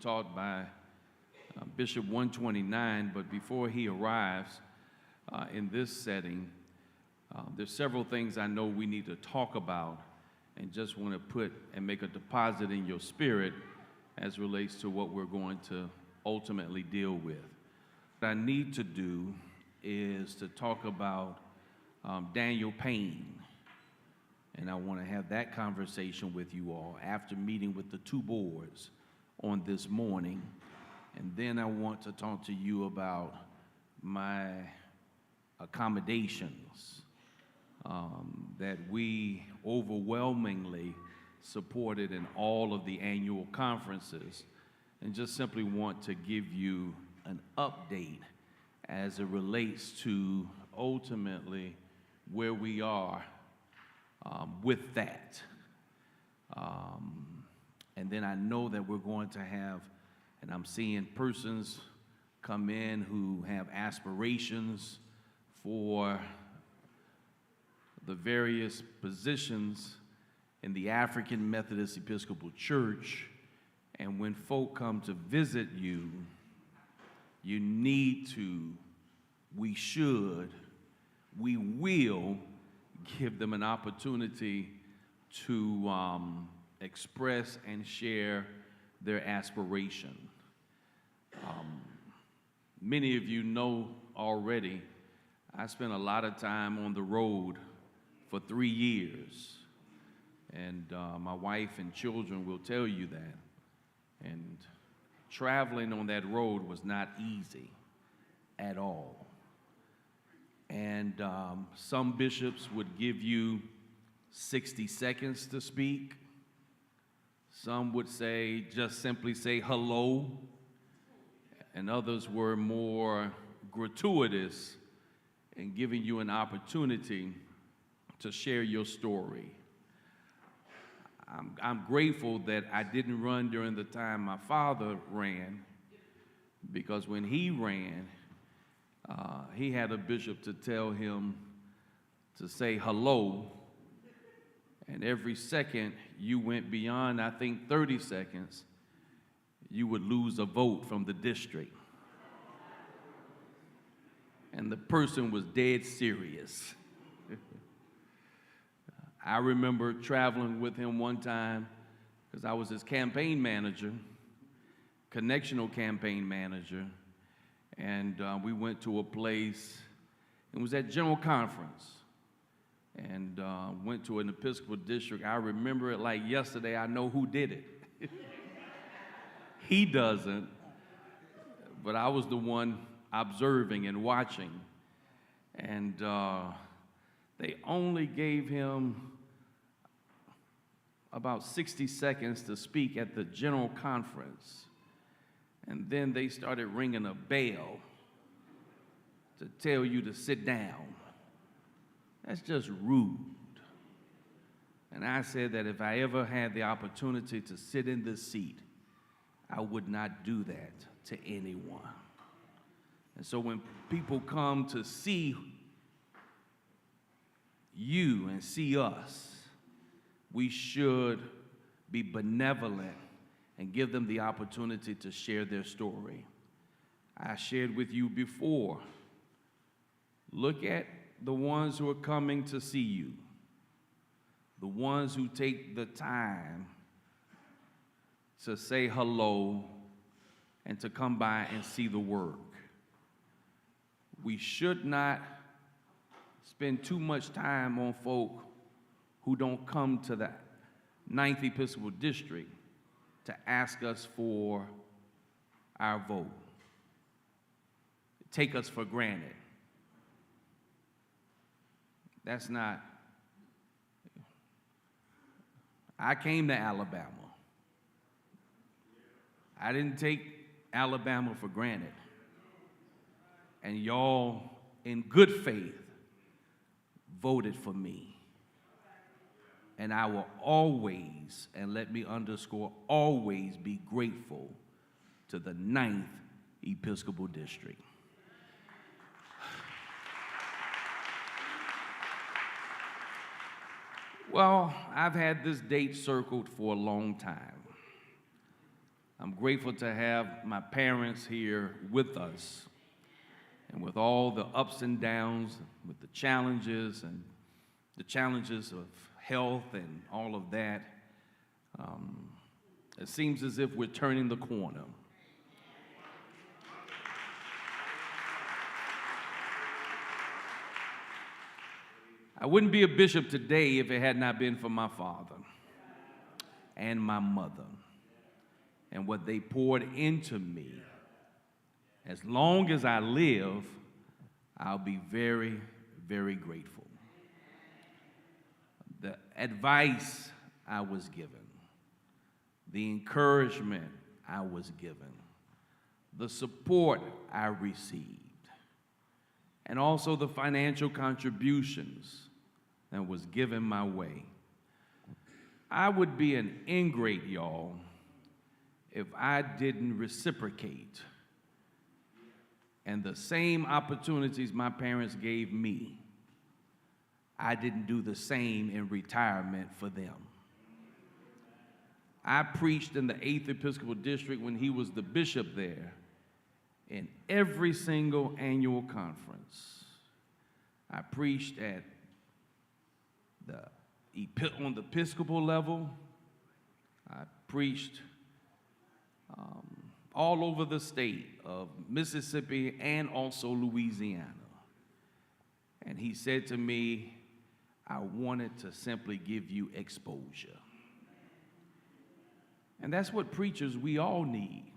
taught by Bishop 129, but before he arrives in this setting, there's several things I know we need to talk about and just want to put and make a deposit in your spirit as relates to what we're going to ultimately deal with. What I need to do is to talk about Daniel Payne, and I want to have that conversation with you all after meeting with the two boards on this morning. And then I want to talk to you about my accommodations that we overwhelmingly supported in all of the annual conferences, and just simply want to give you an update as it relates to ultimately where we are with that. And then I know that we're going to have, and I'm seeing persons come in who have aspirations for the various positions in the African Methodist Episcopal Church. And when folk come to visit you, you need to, we should, we will give them an opportunity to express and share their aspiration. Many of you know already, I spent a lot of time on the road for 3 years, and my wife and children will tell you that. And traveling on that road was not easy at all. And some bishops would give you 60 seconds to speak. Some would say, just simply say hello. And others were more gratuitous in giving you an opportunity to share your story. I'm grateful that I didn't run during the time my father ran, because when he ran, he had a bishop to tell him to say hello, and every second you went beyond, I think, 30 seconds, you would lose a vote from the district. And the person was dead serious. I remember traveling with him one time because I was his campaign manager, connectional campaign manager, and we went to a place. It was at General Conference, and went to an Episcopal district. I remember it like yesterday. I know who did it. He doesn't, but I was the one observing and watching, and they only gave him about 60 seconds to speak at the General Conference, and then they started ringing a bell to tell you to sit down. That's just rude. And I said that if I ever had the opportunity to sit in this seat, I would not do that to anyone. And so when people come to see you and see us, we should be benevolent and give them the opportunity to share their story. I shared with you before, look at the ones who are coming to see you, the ones who take the time to say hello and to come by and see the work. We should not spend too much time on folk who don't come to the 9th Episcopal District to ask us for our vote. Take us for granted. That's not. I came to Alabama. I didn't take Alabama for granted. And y'all, in good faith, voted for me. And I will always, and let me underscore, always be grateful to the 9th Episcopal District. Well, I've had this date circled for a long time. I'm grateful to have my parents here with us. And with all the ups and downs, with the challenges of health and all of that, it seems as if we're turning the corner. I wouldn't be a bishop today if it had not been for my father and my mother and what they poured into me. As long as I live, I'll be very, very grateful. The advice I was given, the encouragement I was given, the support I received, and also the financial contributions that was given my way. I would be an ingrate, y'all, if I didn't reciprocate. And the same opportunities my parents gave me, I didn't do the same in retirement for them. I preached in the 8th Episcopal District when he was the bishop there in every single annual conference. I preached at on the Episcopal level. I preached all over the state of Mississippi and also Louisiana. And he said to me, I wanted to simply give you exposure. And that's what preachers we all need.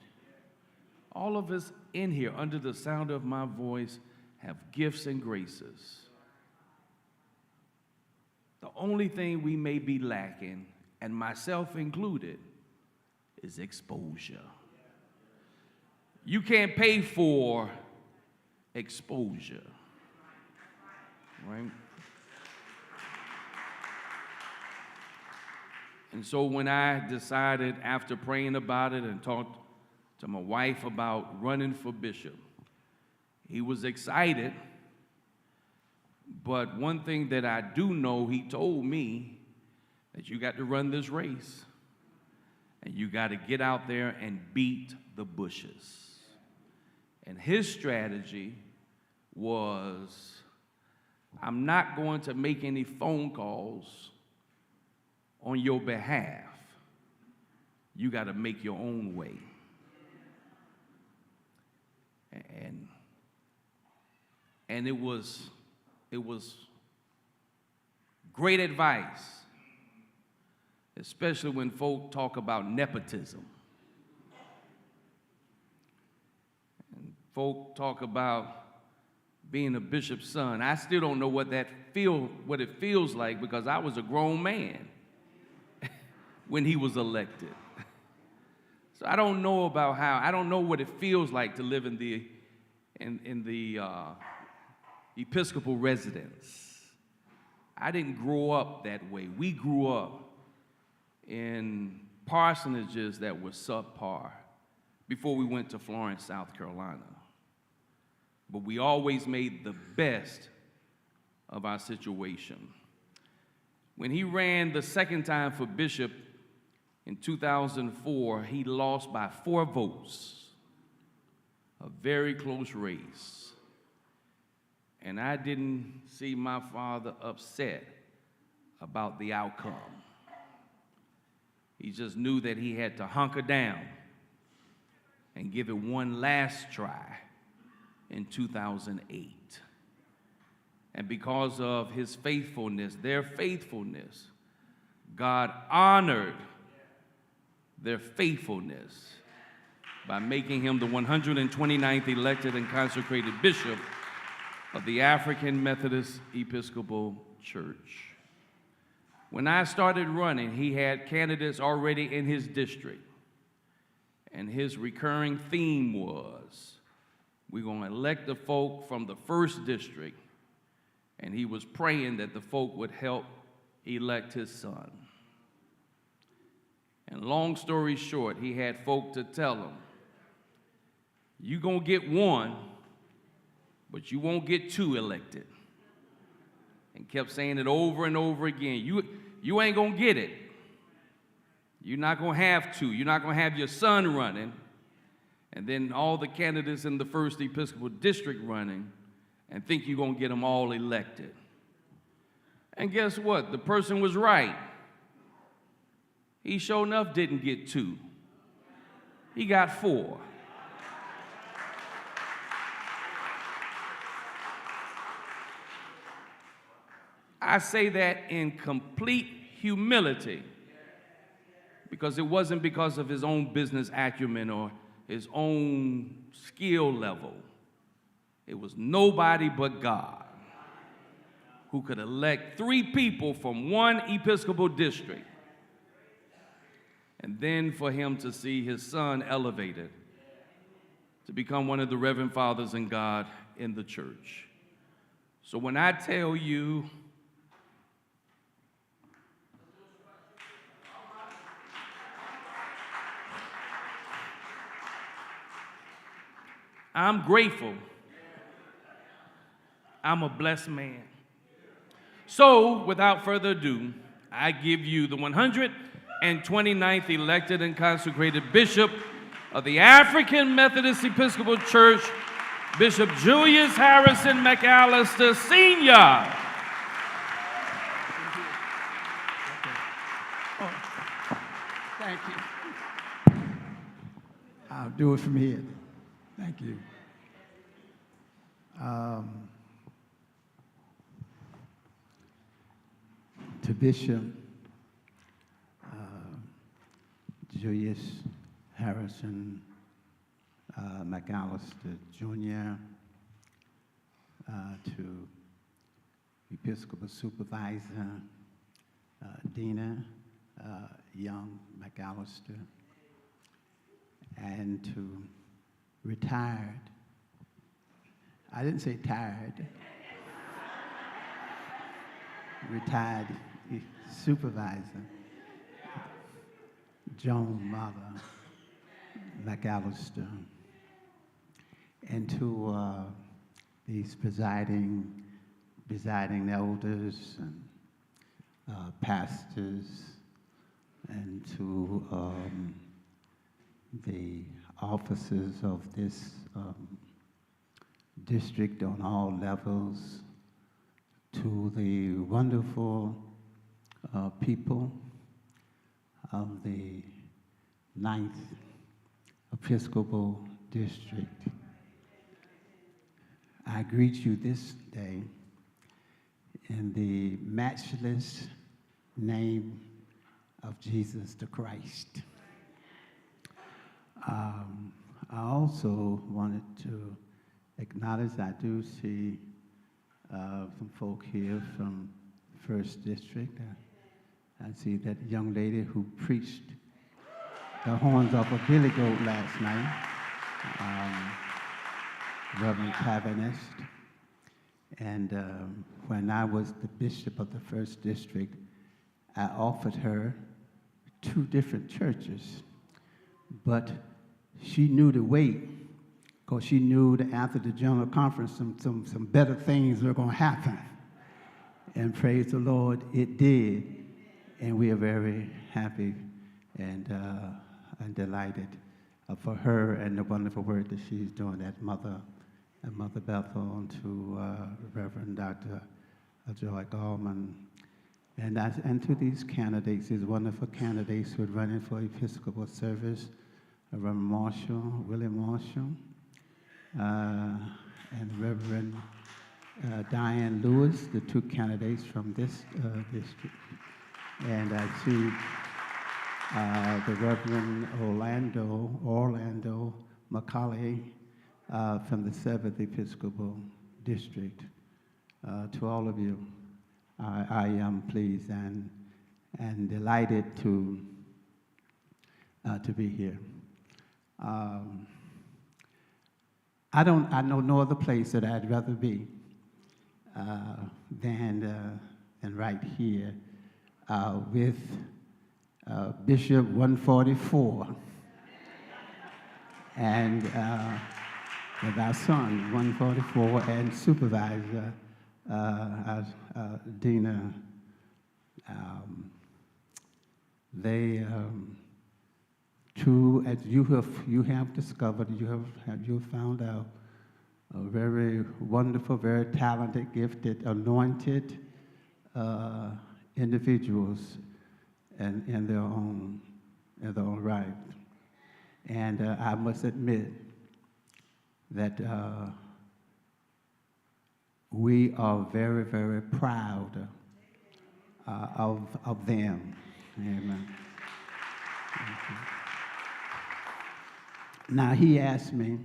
All of us in here, under the sound of my voice, have gifts and graces. The only thing we may be lacking, and myself included, is exposure. You can't pay for exposure, right? And so when I decided, after praying about it and talked to my wife about running for bishop, he was excited. But one thing that I do know, he told me that you got to run this race and you got to get out there and beat the bushes. And his strategy was, I'm not going to make any phone calls on your behalf. You got to make your own way. And it was great advice, especially when folk talk about nepotism. And folk talk about being a bishop's son. I still don't know what it feels like, because I was a grown man when he was elected. So I don't know what it feels like to live in the Episcopal residence. I didn't grow up that way. We grew up in parsonages that were subpar before we went to Florence, South Carolina. But we always made the best of our situation. When he ran the second time for bishop in 2004, he lost by 4 votes, a very close race. And I didn't see my father upset about the outcome. He just knew that he had to hunker down and give it one last try in 2008. And because of his faithfulness, their faithfulness, God honored their faithfulness by making him the 129th elected and consecrated bishop of the African Methodist Episcopal Church. When I started running, he had candidates already in his district, and his recurring theme was, we're going to elect the folk from the first district, and he was praying that the folk would help elect his son. And long story short, he had folk to tell him, you're going to get 1, but you won't get 2 elected. And kept saying it over and over again. You ain't going to get it. You're not going to have two. You're not going to have your son running, and then all the candidates in the 1st Episcopal District running, and think you're going to get them all elected. And guess what? The person was right. He sure enough didn't get 2. He got 4. I say that in complete humility, because it wasn't because of his own business acumen or his own skill level. It was nobody but God who could elect 3 people from 1 Episcopal district, and then for him to see his son elevated to become one of the Reverend Fathers in God in the church. So when I tell you I'm grateful, I'm a blessed man. So, without further ado, I give you the 129th elected and consecrated Bishop of the African Methodist Episcopal Church, Bishop Julius Harrison McAllister, Sr. Thank you. I'll do it from here. Thank you. To Bishop Julius Harrison McAllister, Jr., to Episcopal Supervisor Deana, young McAllister, and to retired, I didn't say tired, retired Supervisor Joan Mother McAllister, and to these presiding elders and pastors, and to the officers of this district on all levels, to the wonderful people of the 9th Episcopal District. I greet you this day in the matchless name of Jesus the Christ. I also wanted to acknowledge, I do see some folk here from 1st District. I see that young lady who preached the horns of a billy goat last night, Reverend Calvinist. And when I was the bishop of the 1st District, I offered her 2 different churches, but she knew to wait, because she knew that after the General Conference, some better things were going to happen. And praise the Lord, it did. And we are very happy and delighted for her and the wonderful work that she's doing at Mother Bethel, and to Reverend Dr. Joy Gallman, and to these candidates, these wonderful candidates who are running for Episcopal service, Reverend Marshall, William Marshall, and Reverend Diane Lewis, the 2 candidates from this district. And I see the Reverend Orlando McCauley from the 7th Episcopal District. To all of you, I am pleased and delighted to be here. I know no other place that I'd rather be than right here with Bishop 144 and with our son 144 and Supervisor Deana. They, true as you have discovered, you have found out, very wonderful, very talented, gifted, anointed individuals in their own right. And I must admit that we are very, very proud of them. Amen. Now he asked me,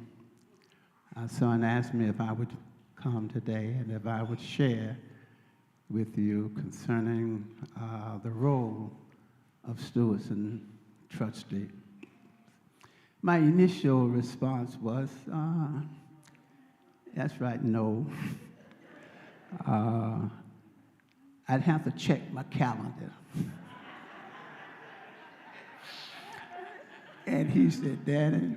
our son asked me if I would come today and if I would share with you concerning the role of stewards and trustee. My initial response was, that's right, no. I'd have to check my calendar. And he said, Daddy,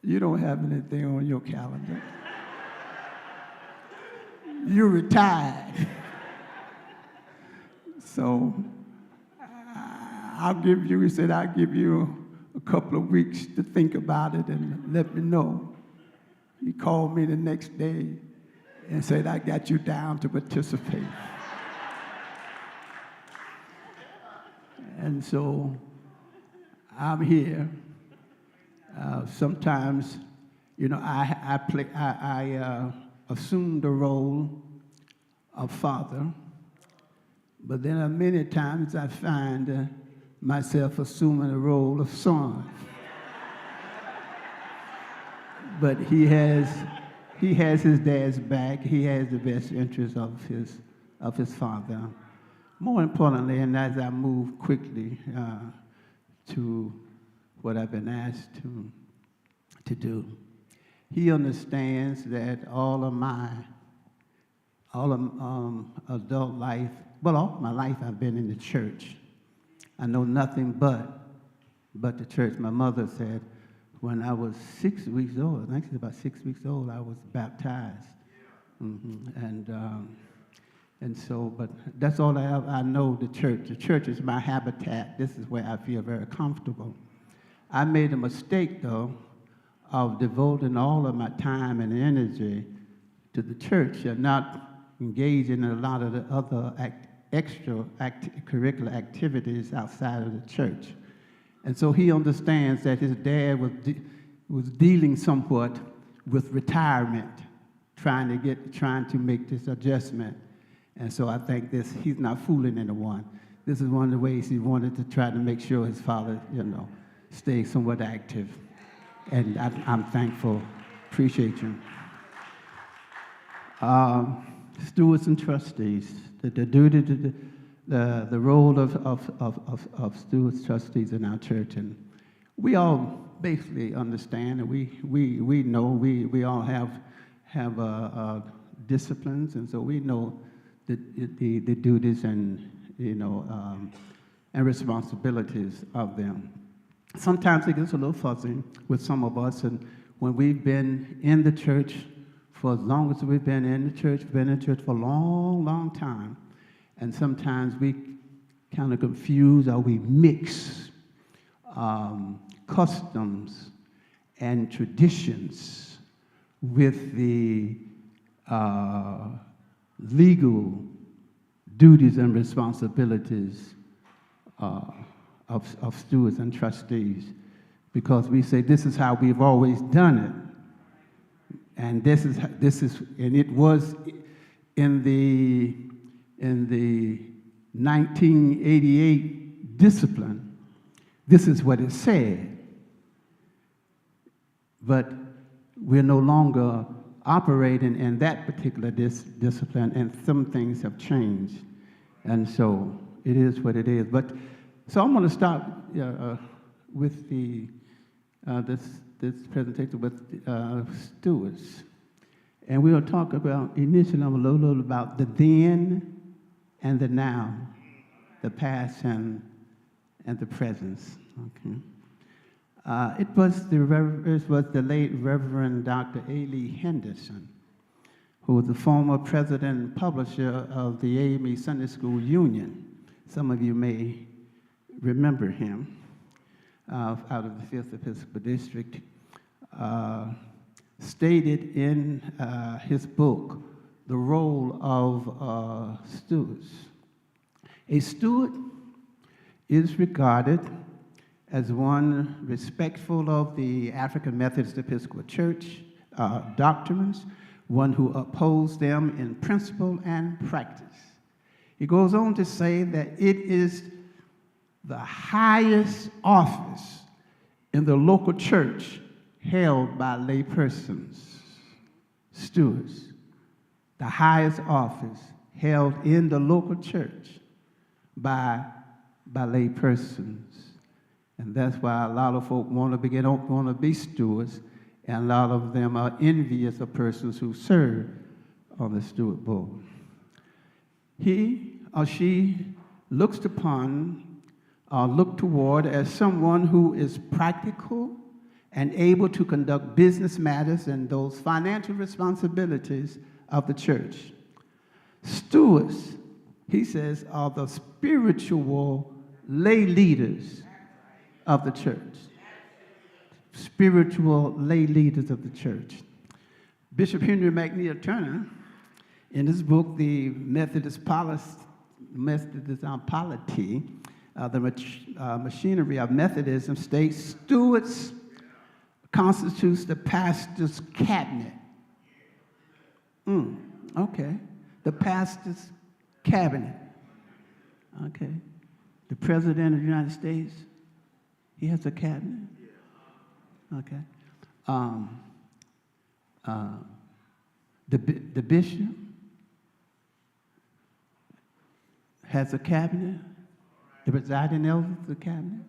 you don't have anything on your calendar. You're retired. So I'll give you, he said, I'll give you a couple of weeks to think about it and let me know. He called me the next day and said, I got you down to participate. And so I'm here. Sometimes, you know, I assume the role of father, but then many times I find myself assuming the role of son. But he has his dad's back. He has the best interest of his father. More importantly, and as I move quickly to what I've been asked to do, he understands that all of adult life, well, all my life I've been in the church. I know nothing but the church. My mother said when I was 6 weeks old, I think she's about 6 weeks old, I was baptized. And so, but that's all I know, the church. The church is my habitat. This is where I feel very comfortable. I made a mistake, though, of devoting all of my time and energy to the church and not engaging in a lot of the other extracurricular activities outside of the church. And so he understands that his dad was dealing somewhat with retirement, trying to make this adjustment. And so I think he's not fooling anyone. This is one of the ways he wanted to try to make sure his father, stayed somewhat active. And I'm thankful, appreciate you. Stewards and trustees, the duty, the role of stewards, trustees in our church, and we all basically understand, and we know we all have disciplines, and so we know the duties and and responsibilities of them. Sometimes it gets a little fuzzy with some of us, and when we've been in the church for as long as we've been in the church, been in church for a long, long time, and sometimes we kind of confuse or we mix customs and traditions with the legal duties and responsibilities of stewards and trustees, because we say this is how we've always done it, and this is and it was in the 1988 discipline. This is what it said, but we're no longer operating in that particular discipline, and some things have changed, and so it is what it is. But so I'm going to start with this presentation with stewards, and we'll talk about initially a little about the then and the now, the past and the present. Okay. It was the late Reverend Dr. A. Henderson, who was the former president and publisher of the A.M.E. Sunday School Union, Some of you may remember him out of the 5th Episcopal District, stated in his book the role of stewards. A steward is regarded as one respectful of the African Methodist Episcopal Church doctrines, one who upholds them in principle and practice. He goes on to say that it is the highest office in the local church held by lay persons, stewards. The highest office held in the local church by lay persons. And that's why a lot of folk want to be stewards, and a lot of them are envious of persons who serve on the steward board. He or she looks upon or looked toward as someone who is practical and able to conduct business matters and those financial responsibilities of the church. Stewards, he says, are the spiritual lay leaders of the church. Spiritual lay leaders of the church. Bishop Henry McNeil Turner, in his book, The Methodist Polity, the Machinery of Methodism, states stewards constitutes the pastor's cabinet. Okay. The pastor's cabinet. Okay. The President of the United States, he has a cabinet. Okay. The bishop has a cabinet. The presiding elder has a cabinet.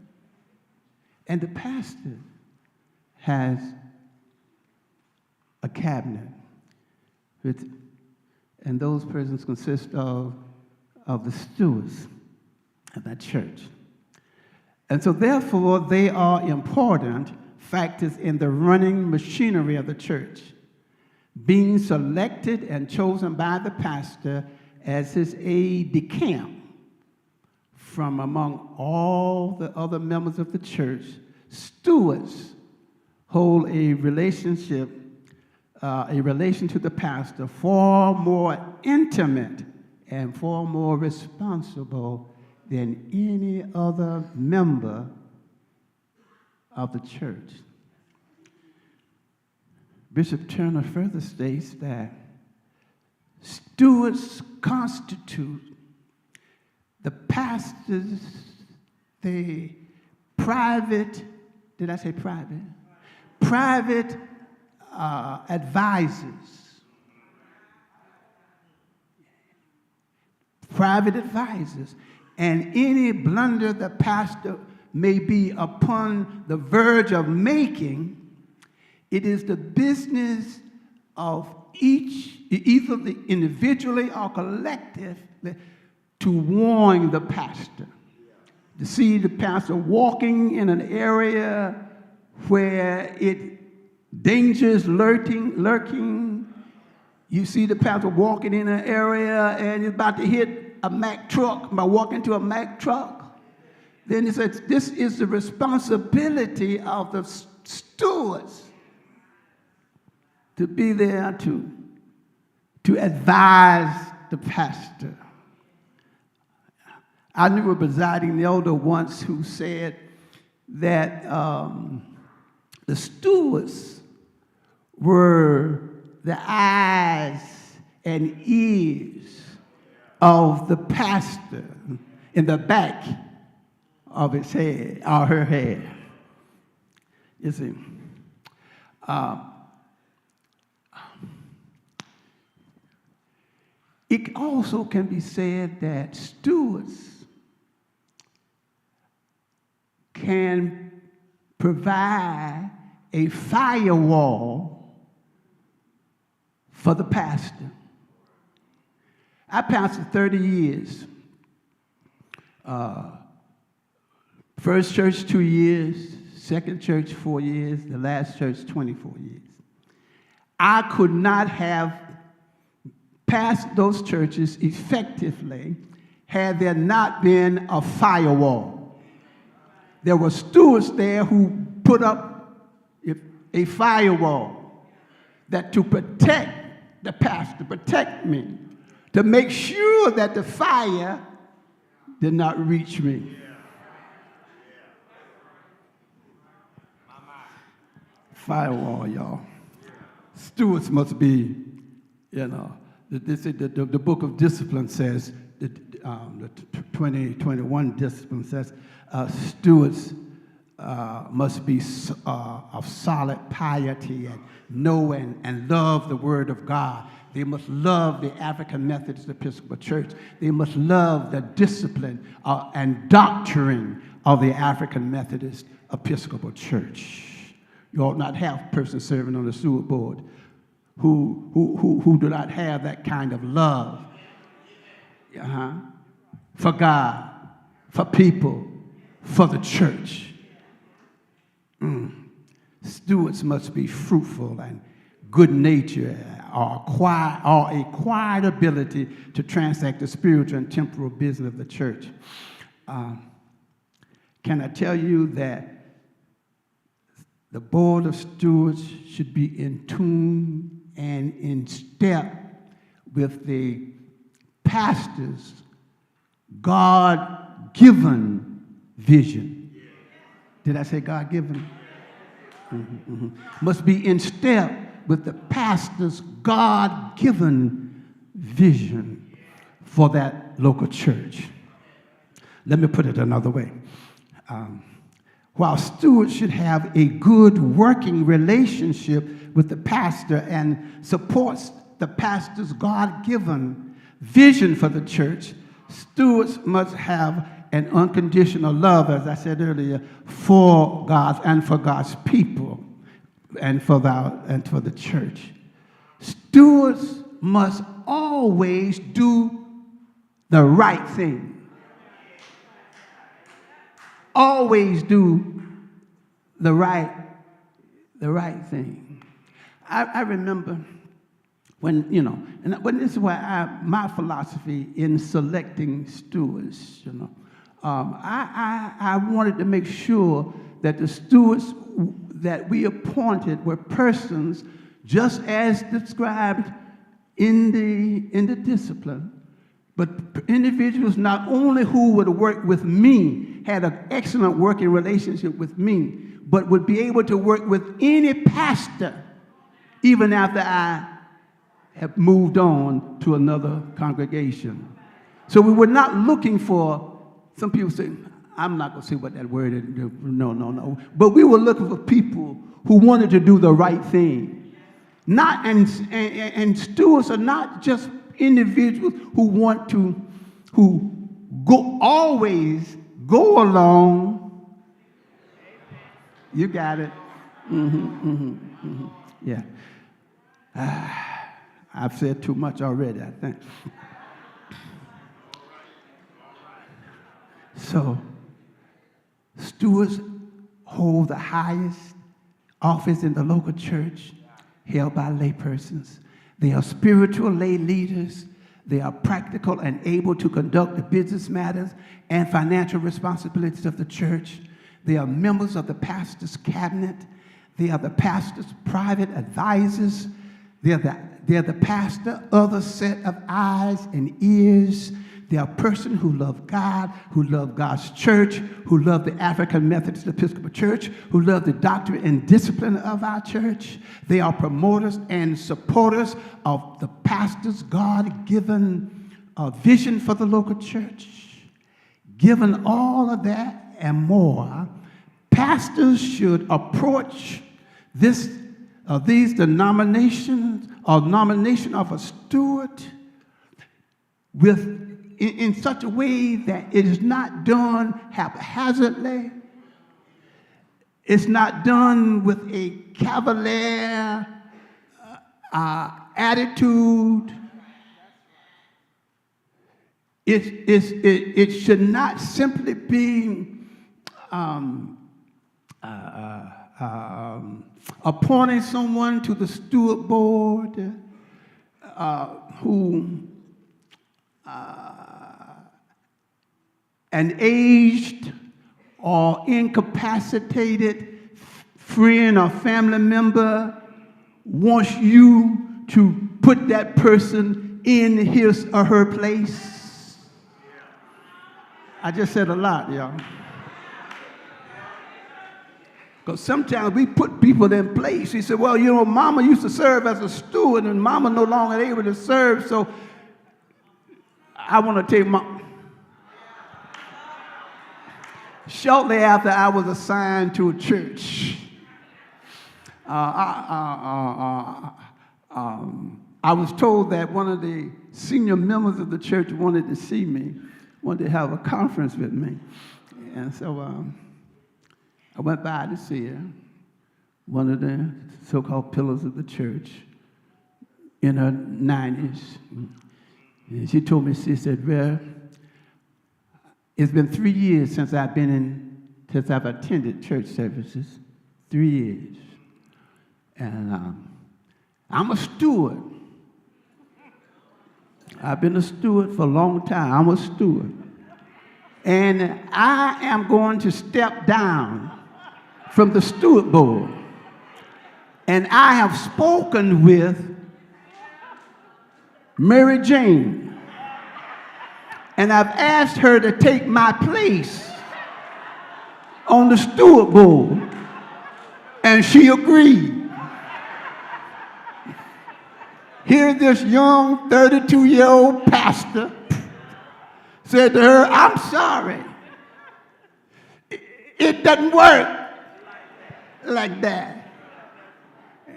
And the pastor has a cabinet. And those persons consist of the stewards of that church. And so therefore, they are important factors in the running machinery of the church, being selected and chosen by the pastor as his aide-de-camp from among all the other members of the church. Stewards hold a relation to the pastor far more intimate and far more responsible than any other member of the church. Bishop Turner further states that stewards constitute the pastor's, the private, did I say private? Private advisors. Private advisors. And any blunder the pastor may be upon the verge of making, it is the business of each, either individually or collectively, to warn the pastor. To see the pastor walking in an area where danger is lurking. You see the pastor walking in an area and he's about to hit a Mack truck, by walking to a Mack truck. Then he says, this is the responsibility of the stewards to be there to advise the pastor. I knew a presiding elder once who said that the stewards were the eyes and ears of the pastor in the back of his head, or her head. You see, it also can be said that stewards can provide a firewall for the pastor. I pastored 30 years. First church, 2 years. Second church, 4 years. The last church, 24 years. I could not have passed those churches effectively had there not been a firewall. There were stewards there who put up a firewall that to protect the pastor, protect me, to make sure that the fire did not reach me. Firewall, y'all. Stewards must be, the book of discipline says, the 2021 discipline says, stewards must be of solid piety and know and love the Word of God. They must love the African Methodist Episcopal Church. They must love the discipline and doctrine of the African Methodist Episcopal Church. You ought not have a person serving on the steward board who do not have that kind of love for God, for people, for the church. Stewards must be fruitful and good-natured, or acquired ability to transact the spiritual and temporal business of the church. Can I tell you that the board of stewards should be in tune and in step with the pastor's God-given vision? Did I say God-given? Must be in step with the pastor's God-given vision for that local church. Let me put it another way. While stewards should have a good working relationship with the pastor and supports the pastor's God-given vision for the church, stewards must have an unconditional love, as I said earlier, for God and for God's people and for the church. Stewards must always do the right thing. Always do the right thing. I remember when, when this is why my philosophy in selecting stewards, I wanted to make sure that the stewards that we appointed were persons just as described in the discipline, but individuals not only who would work with me, had an excellent working relationship with me, but would be able to work with any pastor even after I have moved on to another congregation. So we were not looking for, some people say, I'm not going to say what that word is, no. But we were looking for people who wanted to do the right thing. And stewards are not just individuals who always go along. You got it. Yeah. I've said too much already, I think. So, stewards hold the highest office in the local church, held by laypersons. They are spiritual lay leaders. They are practical and able to conduct the business matters and financial responsibilities of the church. They are members of the pastor's cabinet. They are the pastor's private advisors. They are the pastor's other set of eyes and ears. They are persons who love God, who love God's church, who love the African Methodist Episcopal Church, who love the doctrine and discipline of our church. They are promoters and supporters of the pastor's God-given vision for the local church. Given all of that and more, pastors should approach these denominations or nomination of a steward in such a way that it is not done haphazardly. It's not done with a cavalier attitude. It should not simply be appointing someone to the steward board who an aged or incapacitated friend or family member wants you to put that person in his or her place? I just said a lot, y'all. Because sometimes we put people in place. He said, well, you know, Mama used to serve as a steward, and Mama no longer able to serve, so I want to take Mama. Shortly after I was assigned to a church, I was told that one of the senior members of the church wanted to see me, wanted to have a conference with me. And so I went by to see her, one of the so-called pillars of the church, in her 90s. And she told me, she said, well, it's been 3 years since I've attended church services. 3 years. And I'm a steward. I've been a steward for a long time. I'm a steward. And I am going to step down from the steward board. And I have spoken with Mary Jane. And I've asked her to take my place on the steward board. And she agreed. Here this young 32-year-old pastor said to her, I'm sorry. It doesn't work like that.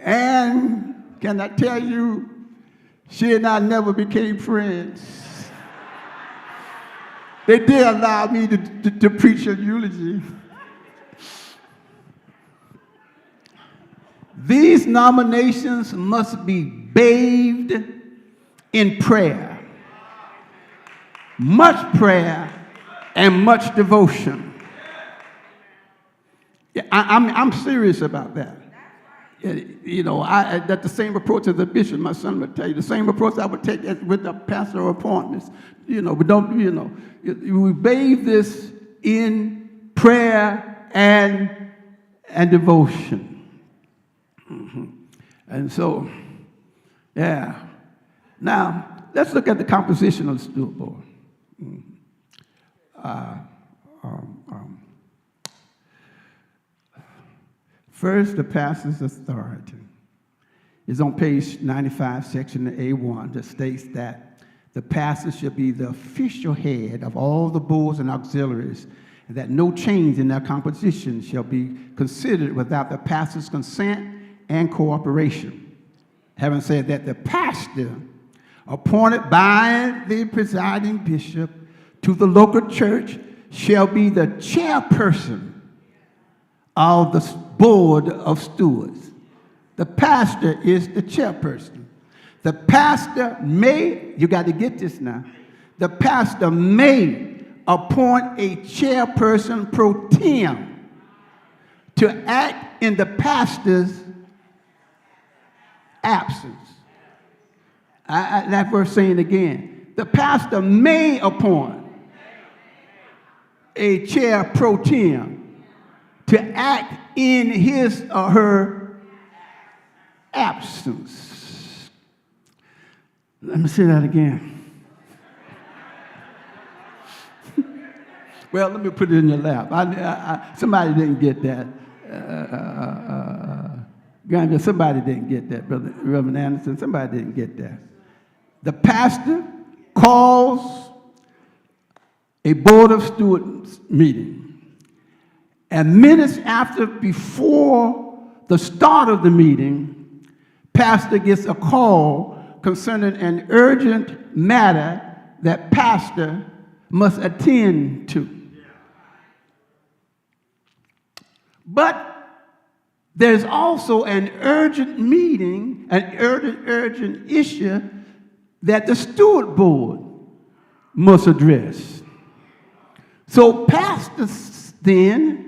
And can I tell you, she and I never became friends. They did allow me to preach a eulogy. These nominations must be bathed in prayer, much prayer and much devotion. Yeah, I'm serious about that. You know, that's the same approach as the bishop, my son would tell you, the same approach I would take with the pastoral appointments. You know, but don't, you know, we bathe this in prayer and devotion. Mm-hmm. And so, yeah. Now, let's look at the composition of the steward board. First, the pastor's authority is on page 95, section A1, that states that the pastor shall be the official head of all the boards and auxiliaries, and that no change in their composition shall be considered without the pastor's consent and cooperation. Having said that, the pastor appointed by the presiding bishop to the local church shall be the chairperson of the board of stewards. The pastor is the chairperson. The pastor may, you got to get this now, the pastor may appoint a chairperson pro tem to act in the pastor's absence. That verse saying again, the pastor may appoint a chair pro tem to act in his or her absence. Let me say that again. Well, let me put it in your lap. Somebody didn't get that. Somebody didn't get that, Reverend Anderson. Somebody didn't get that. The pastor calls a board of stewards meeting. And minutes before the start of the meeting, pastor gets a call concerning an urgent matter that pastor must attend to. But there's also an urgent meeting, an urgent issue that the steward board must address. So pastor then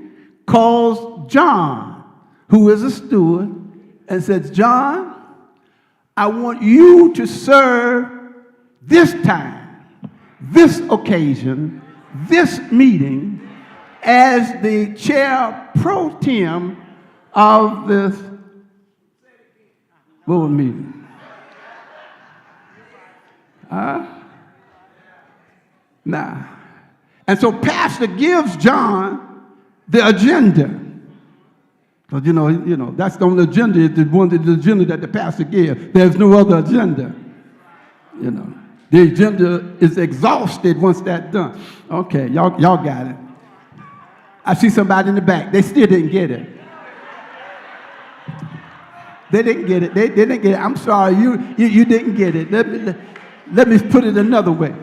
calls John, who is a steward, and says, John, I want you to serve this time, this occasion, this meeting as the chair pro tem of this board meeting. Now, and so Pastor gives John the agenda. Because, you know, that's the only agenda, is the agenda that the pastor gives. There's no other agenda. You know, the agenda is exhausted once that's done. Okay, y'all got it. I see somebody in the back. They still didn't get it. They didn't get it. They didn't get it. I'm sorry, you didn't get it. Let me put it another way.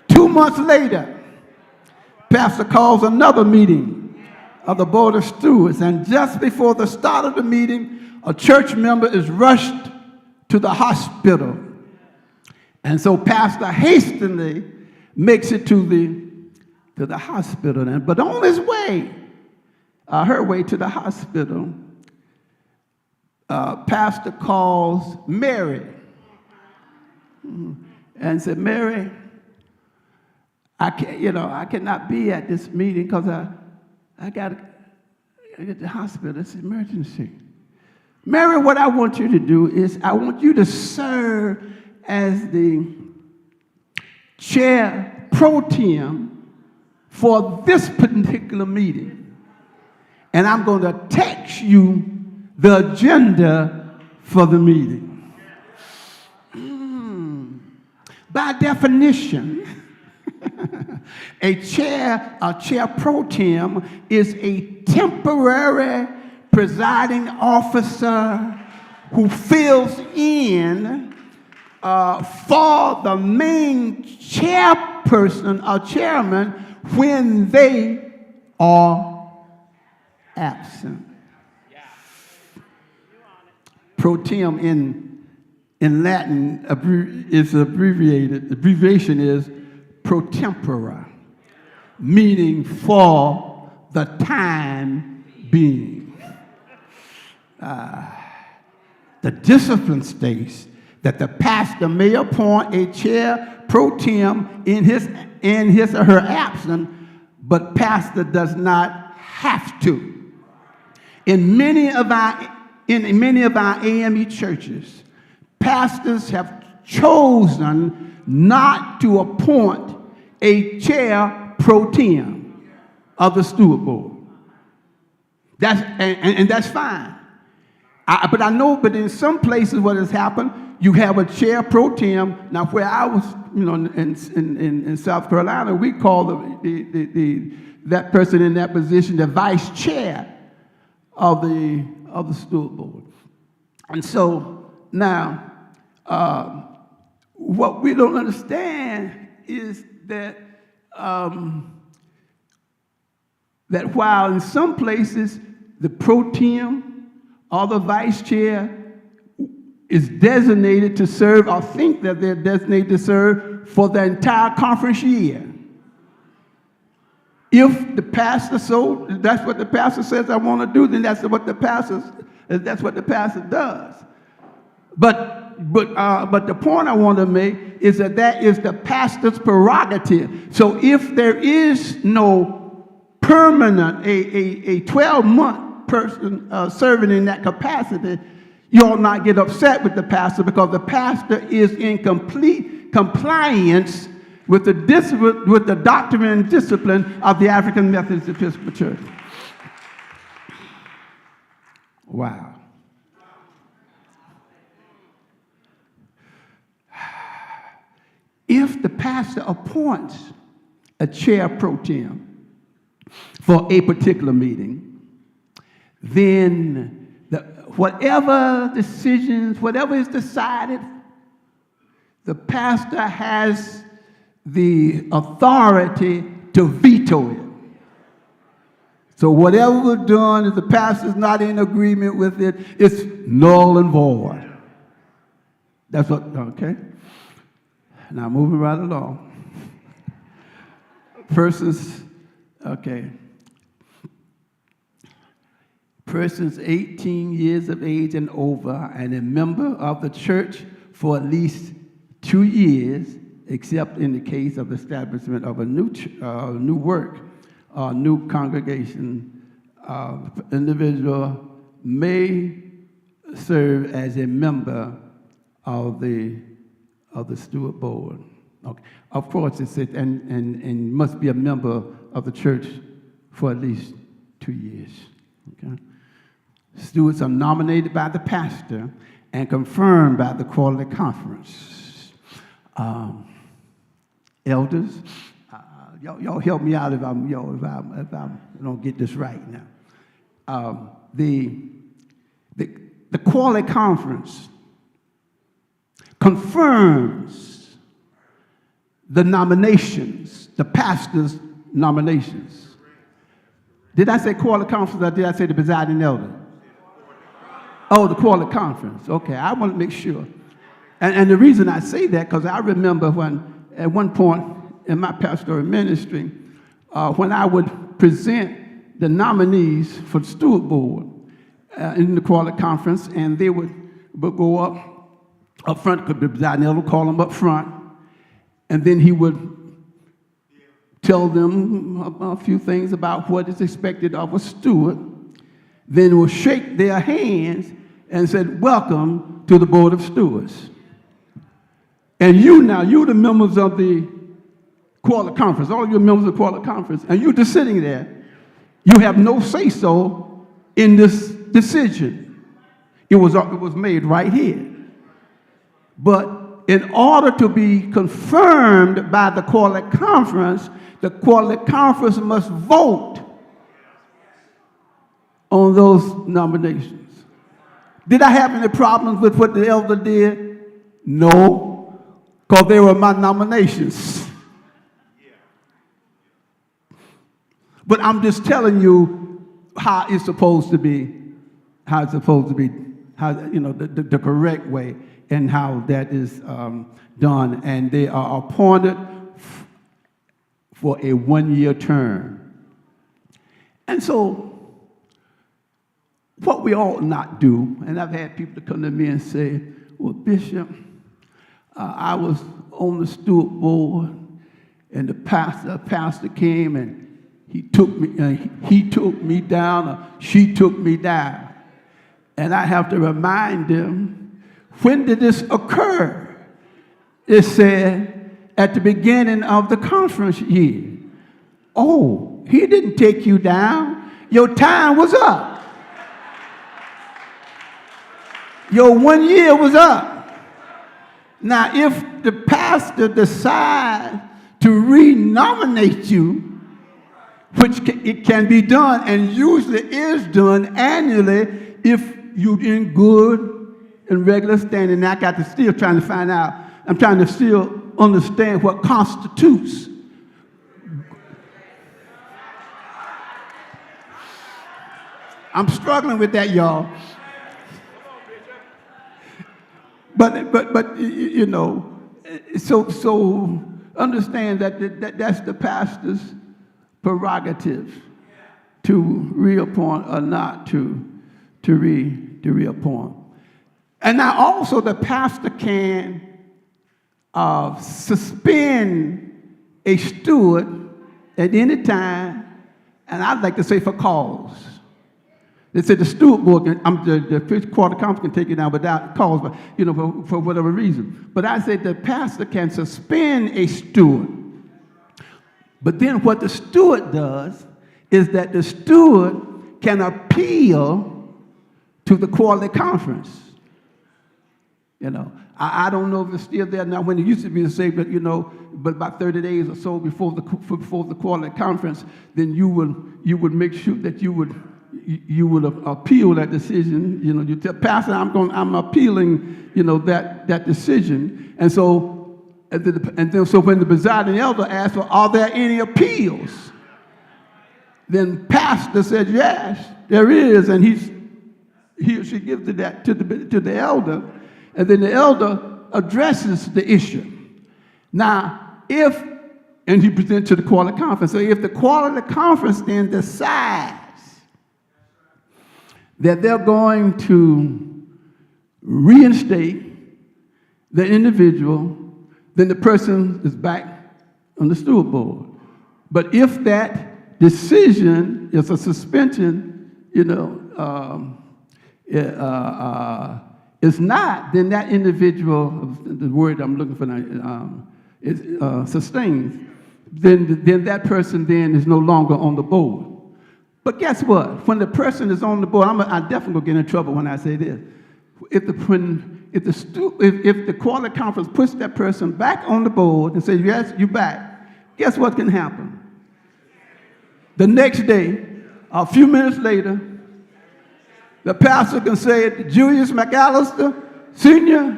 2 months later, pastor calls another meeting of the Board of Stewards, and just before the start of the meeting, a church member is rushed to the hospital. And so pastor hastily makes it to the hospital. But on his way, her way to the hospital, pastor calls Mary and said, Mary, I cannot be at this meeting because I got to get to the hospital. It's an emergency. Mary, what I want you to do is I want you to serve as the chair pro tem for this particular meeting. And I'm going to text you the agenda for the meeting. By definition, a chair pro tem is a temporary presiding officer who fills in for the main chairperson or chairman when they are absent. Pro tem in Latin is abbreviated. The abbreviation is pro tempore, meaning for the time being. The discipline states that the pastor may appoint a chair pro tem in his or her absence, but pastor does not have to. In many of our AME churches, pastors have chosen not to appoint a chair pro tem of the steward board. That's fine. But in some places what has happened, you have a chair pro tem. Now, where I was, in South Carolina, we call that person in that position the vice chair of the steward board. And so now, what we don't understand is that that while in some places the pro tem or the vice chair is designated to serve, or think that they're designated to serve for the entire conference year. If the pastor that's what the pastor says I want to do, then that's what the pastor does. But the point I want to make is that is the pastor's prerogative. So if there is no permanent, a 12-month person serving in that capacity, you ought not get upset with the pastor, because the pastor is in complete compliance with the doctrine and discipline of the African Methodist Episcopal Church. Wow. If the pastor appoints a chair pro tem for a particular meeting, then whatever decisions, whatever is decided, the pastor has the authority to veto it. So whatever was done, if the pastor is not in agreement with it, it's null and void. That's what, okay? Now moving right along. Persons 18 years of age and over and a member of the church for at least 2 years except in the case of establishment of a new work, new congregation, individual may serve as a member of the steward board. Okay. Of course, it said, and must be a member of the church for at least 2 years. Okay. Stewards are nominated by the pastor and confirmed by the quarterly conference. Elders, y'all help me out if I don't get this right now. The quarterly conference confirms the nominations, the pastor's nominations. Did I say quarterly conference or did I say the presiding elder? Oh, the quarterly conference. Okay, I want to make sure. And the reason I say that, because I remember when, at one point in my pastoral ministry, when I would present the nominees for the steward board in the quarterly conference, and they would go up front, because the presiding elder would call them up front, and then he would tell them a few things about what is expected of a steward, then will shake their hands and said, "Welcome to the Board of Stewards." And you're the members of the quarterly conference, all of you members of the quarterly conference, and you're just sitting there. You have no say-so in this decision. It was made right here. But in order to be confirmed by the quarterly conference must vote on those nominations. Did I have any problems with what the elder did? No, because they were my nominations. But I'm just telling you how it's supposed to be, the correct way, and how that is done. And they are appointed for a one-year term. And so, what we ought not do, and I've had people come to me and say, "Well, Bishop, I was on the steward board, and the pastor came and he took me down, or she took me down." And I have to remind them, when did this occur? It said at the beginning of the conference year. Oh, he didn't take you down. Your time was up. Your 1 year was up. Now, if the pastor decides to renominate you, which it can be done and usually is done annually if you're in good and regular standing. Now, I'm trying to still understand what constitutes. I'm struggling with that, y'all. But you know, so understand that's the pastor's prerogative to reappoint or not to reappoint. And now also the pastor can suspend a steward at any time, and I'd like to say for cause. They said the steward board, the first quarter conference can take it down without cause, but for whatever reason. But I said the pastor can suspend a steward. But then what the steward does is that the steward can appeal to the quarterly conference. I don't know if it's still there now. When it used to be the same, but about 30 days or so before the quarterly conference, then you would make sure that you would appeal that decision. You tell pastor, I'm appealing, that decision. And so, so when the presiding elder asked, "Well, are there any appeals?" Then pastor said, "Yes, there is," and he or she gives that to the elder, and then the elder addresses the issue. Now, and he presents to the quarterly conference. So if the quarterly conference then decides that they're going to reinstate the individual then the person is back on the steward board. But if that decision is a suspension, is not, then that individual, the word I'm looking for now, is sustains. Then that person then is no longer on the board. But guess what? When the person is on the board, I'm definitely gonna get in trouble when I say this. If the quality conference puts that person back on the board and says, yes, you're back, guess what can happen? The next day, a few minutes later, the pastor can say, Julius McAllister, Senior,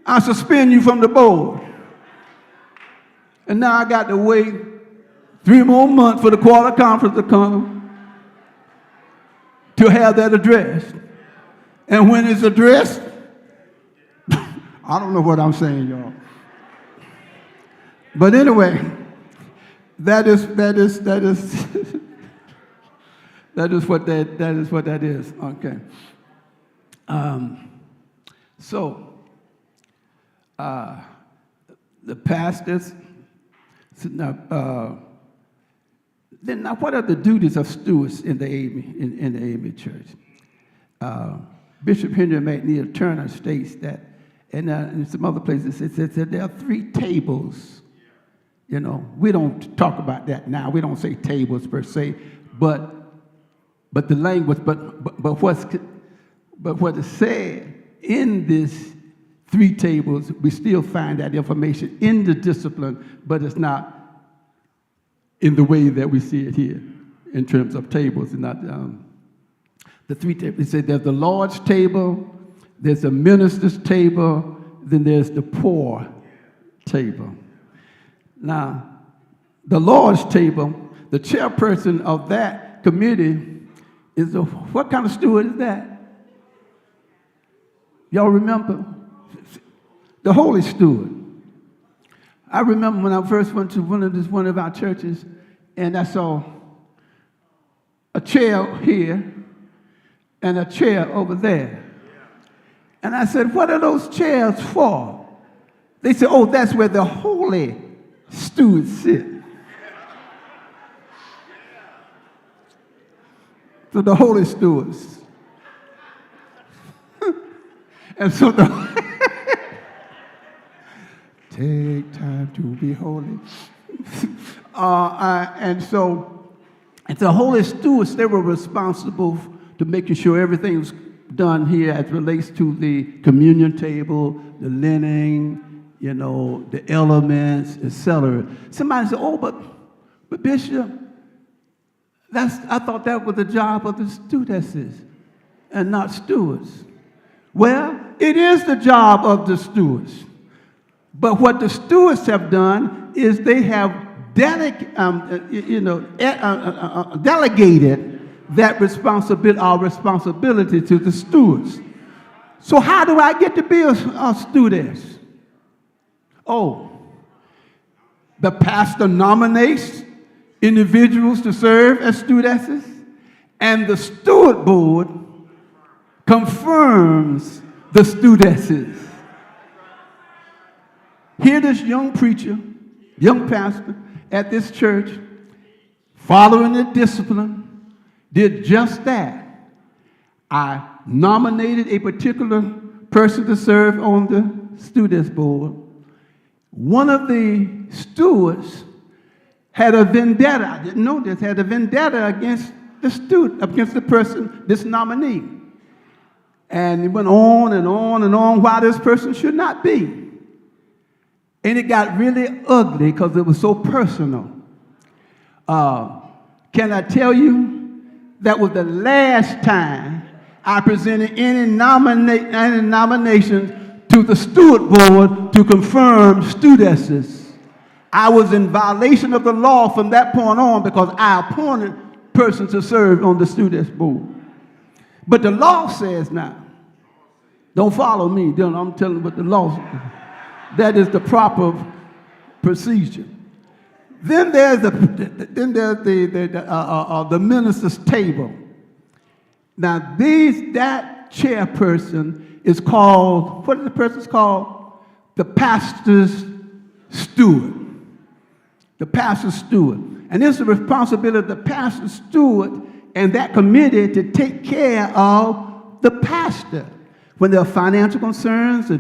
I suspend you from the board. And now I got to wait 3 more months for the quarter conference to come to have that addressed. And when it's addressed, I don't know what I'm saying, y'all. But anyway, that is what that is. Okay. The pastors. Then now, what are the duties of stewards in the A.M.E. in the A.M.E. Church? Bishop Henry McNeil Turner states that, and in some other places it says that there are 3 tables. We don't talk about that now. We don't say tables per se, but the language, but what is said in this 3 tables, we still find that information in the discipline, but it's not in the way that we see it here in terms of tables. And not the 3 tables. It said there's the Lord's table, there's the minister's table, then there's the poor table. Now, the Lord's table, the chairperson of that committee is what kind of steward is that? Y'all remember? The Holy Steward. I remember when I first went to one of our churches, and I saw a chair here and a chair over there. And I said, what are those chairs for? They said, oh, that's where the Holy Steward sit. So the Holy Stewards. And so take time to be holy. And so the Holy Stewards, they were responsible to making sure everything was done here as relates to the communion table, the linen, the elements, etc. Somebody said, oh, but Bishop, I thought that was the job of the stewardesses and not stewards. Well, it is the job of the stewards. But what the stewards have done is they have delegated that responsibility to the stewards. So how do I get to be a stewardess? Oh, the pastor nominates individuals to serve as stewardesses, and the steward board confirms the stewardesses. Here this young preacher, young pastor at this church, following the discipline, did just that. I nominated a particular person to serve on the stewardess board. One of the stewards had a vendetta, I didn't know this, had a vendetta against the steward, against the person, this nominee. And it went on and on and on why this person should not be. And it got really ugly because it was so personal. Can I tell you, that was the last time I presented any nominations to the steward board to confirm stewardesses. I was in violation of the law from that point on because I appointed persons to serve on the stewardess board. But the law says now, don't follow me, I'm telling you what the law says. That is the proper procedure. Then there's the minister's table. Now that chairperson is called, what is the person's called? The pastor's steward. The pastor steward. And it's the responsibility of the pastor steward and that committee to take care of the pastor. When there are financial concerns, to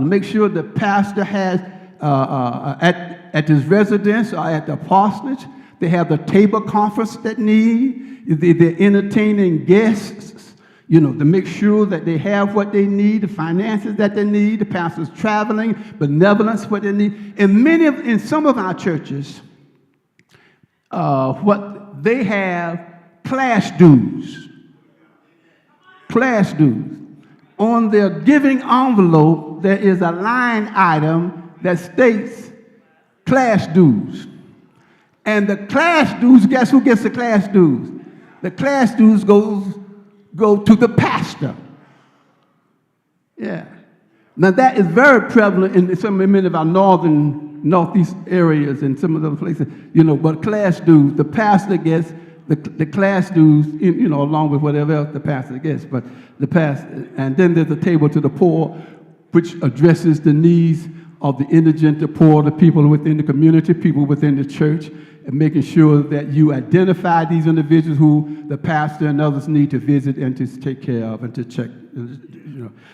make sure the pastor has, at his residence or at the parsonage, they have the table conference that need, they're entertaining guests, to make sure that they have what they need, the finances that they need, the pastor's traveling, benevolence, what they need. And in some of our churches, what they have class dues. Class dues. On their giving envelope, there is a line item that states class dues. And the class dues, guess who gets the class dues? The class dues go to the pastor. Yeah. Now that is very prevalent in many of our northeast areas and some of those places, but class dues, the pastor gets the class dues, along with whatever else the pastor gets, but the pastor, and then there's a table to the poor, which addresses the needs of the indigent, the poor, the people within the community, people within the church, and making sure that you identify these individuals who the pastor and others need to visit and to take care of and to check,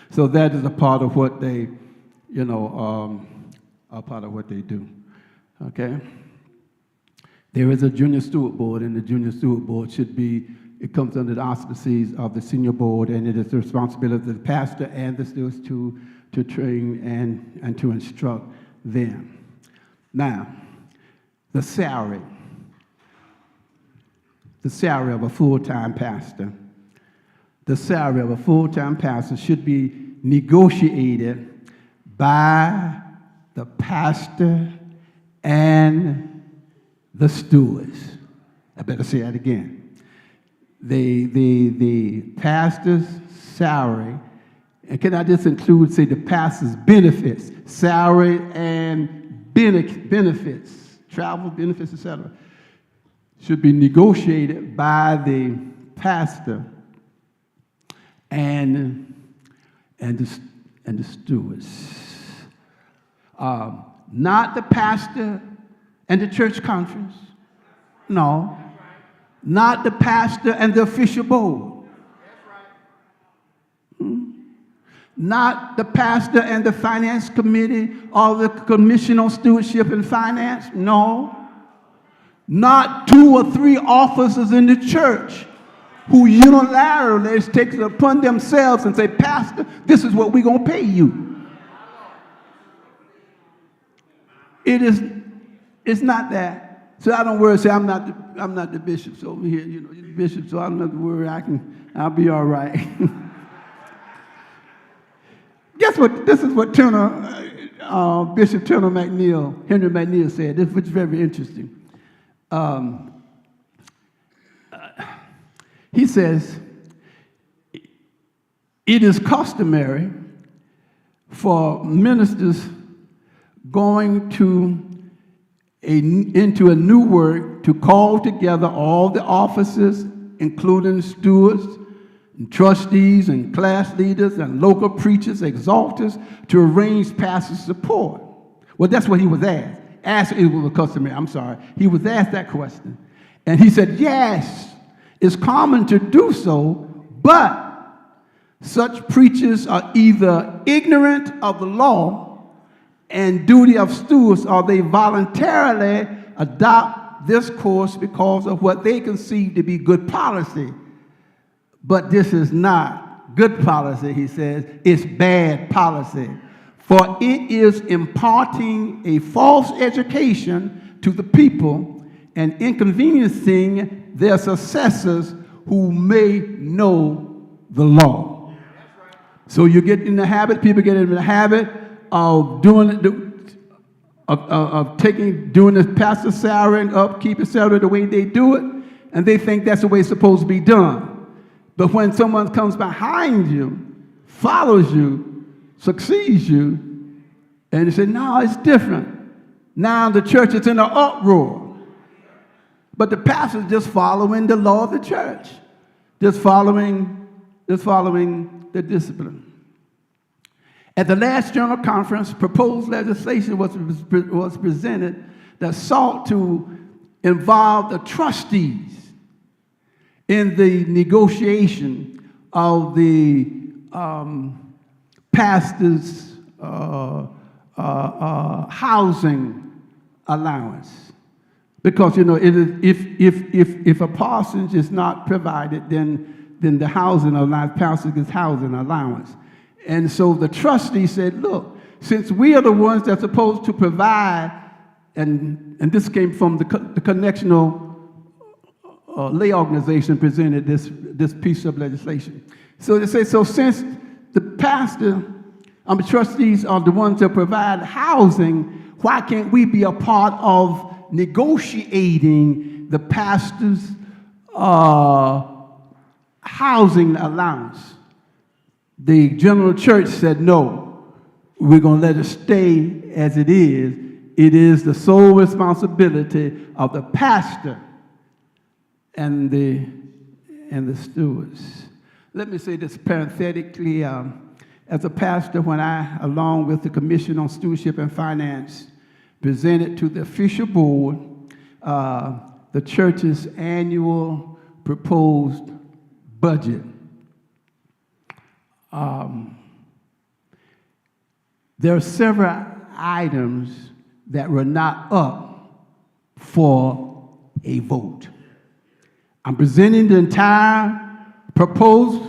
So that is a part of what they, a part of what they do, okay? There is a junior steward board, and the junior steward board it comes under the auspices of the senior board, and it is the responsibility of the pastor and the stewards to train and to instruct them. Now, the salary of a full-time pastor. The salary of a full-time pastor should be negotiated by the pastor and the stewards. I better say that again. The pastor's salary, and can I just include, say, the pastor's benefits, salary and benefits, travel benefits, etc., should be negotiated by the pastor and the stewards. Not the pastor and the church conference. No. Not the pastor and the official board. Not the pastor and the finance committee or the commission on stewardship and finance. No. Not 2 or 3 officers in the church who unilaterally take it upon themselves and say, Pastor, this is what we're going to pay you. It's not that. So I don't worry. Say I'm not the bishop. So over here, you're the bishop. So I don't have to worry. I'll be all right. Guess what? This is what Bishop Henry McNeil said. This which is very interesting. He says, it is customary for ministers going into a new work to call together all the officers, including stewards, and trustees, and class leaders, and local preachers, exalters, to arrange pastor support. Well, that's what he was asked. It was customary. I'm sorry. He was asked that question. And he said, yes, it's common to do so, but such preachers are either ignorant of the law and duty of stewards, or they voluntarily adopt this course because of what they conceive to be good policy. But this is not good policy, he says. It's bad policy. For it is imparting a false education to the people and inconveniencing their successors who may know the law. So you get in the habit, people get in the habit of doing this pastor's salary and upkeep salary the way they do it, and they think that's the way it's supposed to be done. But when someone comes behind you, follows you, succeeds you, and they say, no, it's different. Now the church is in an uproar. But the pastor's just following the law of the church, just following the discipline. At the last General Conference, proposed legislation was presented that sought to involve the trustees in the negotiation of the pastor's housing allowance. Because, you know, if a parsonage is not provided, then the housing allowance, pastor gets housing allowance. And so the trustee said, look, since we are the ones that's supposed to provide, and this came from the connectional lay organization presented this piece of legislation. So they say, so since the trustees are the ones that provide housing, why can't we be a part of negotiating the pastor's housing allowance? The general church said, no, we're going to let it stay as it is. It is the sole responsibility of the pastor and the stewards. Let me say this parenthetically. As a pastor, when I, along with the Commission on Stewardship and Finance, presented to the official board the church's annual proposed budget, there are several items that were not up for a vote. I'm presenting the entire proposed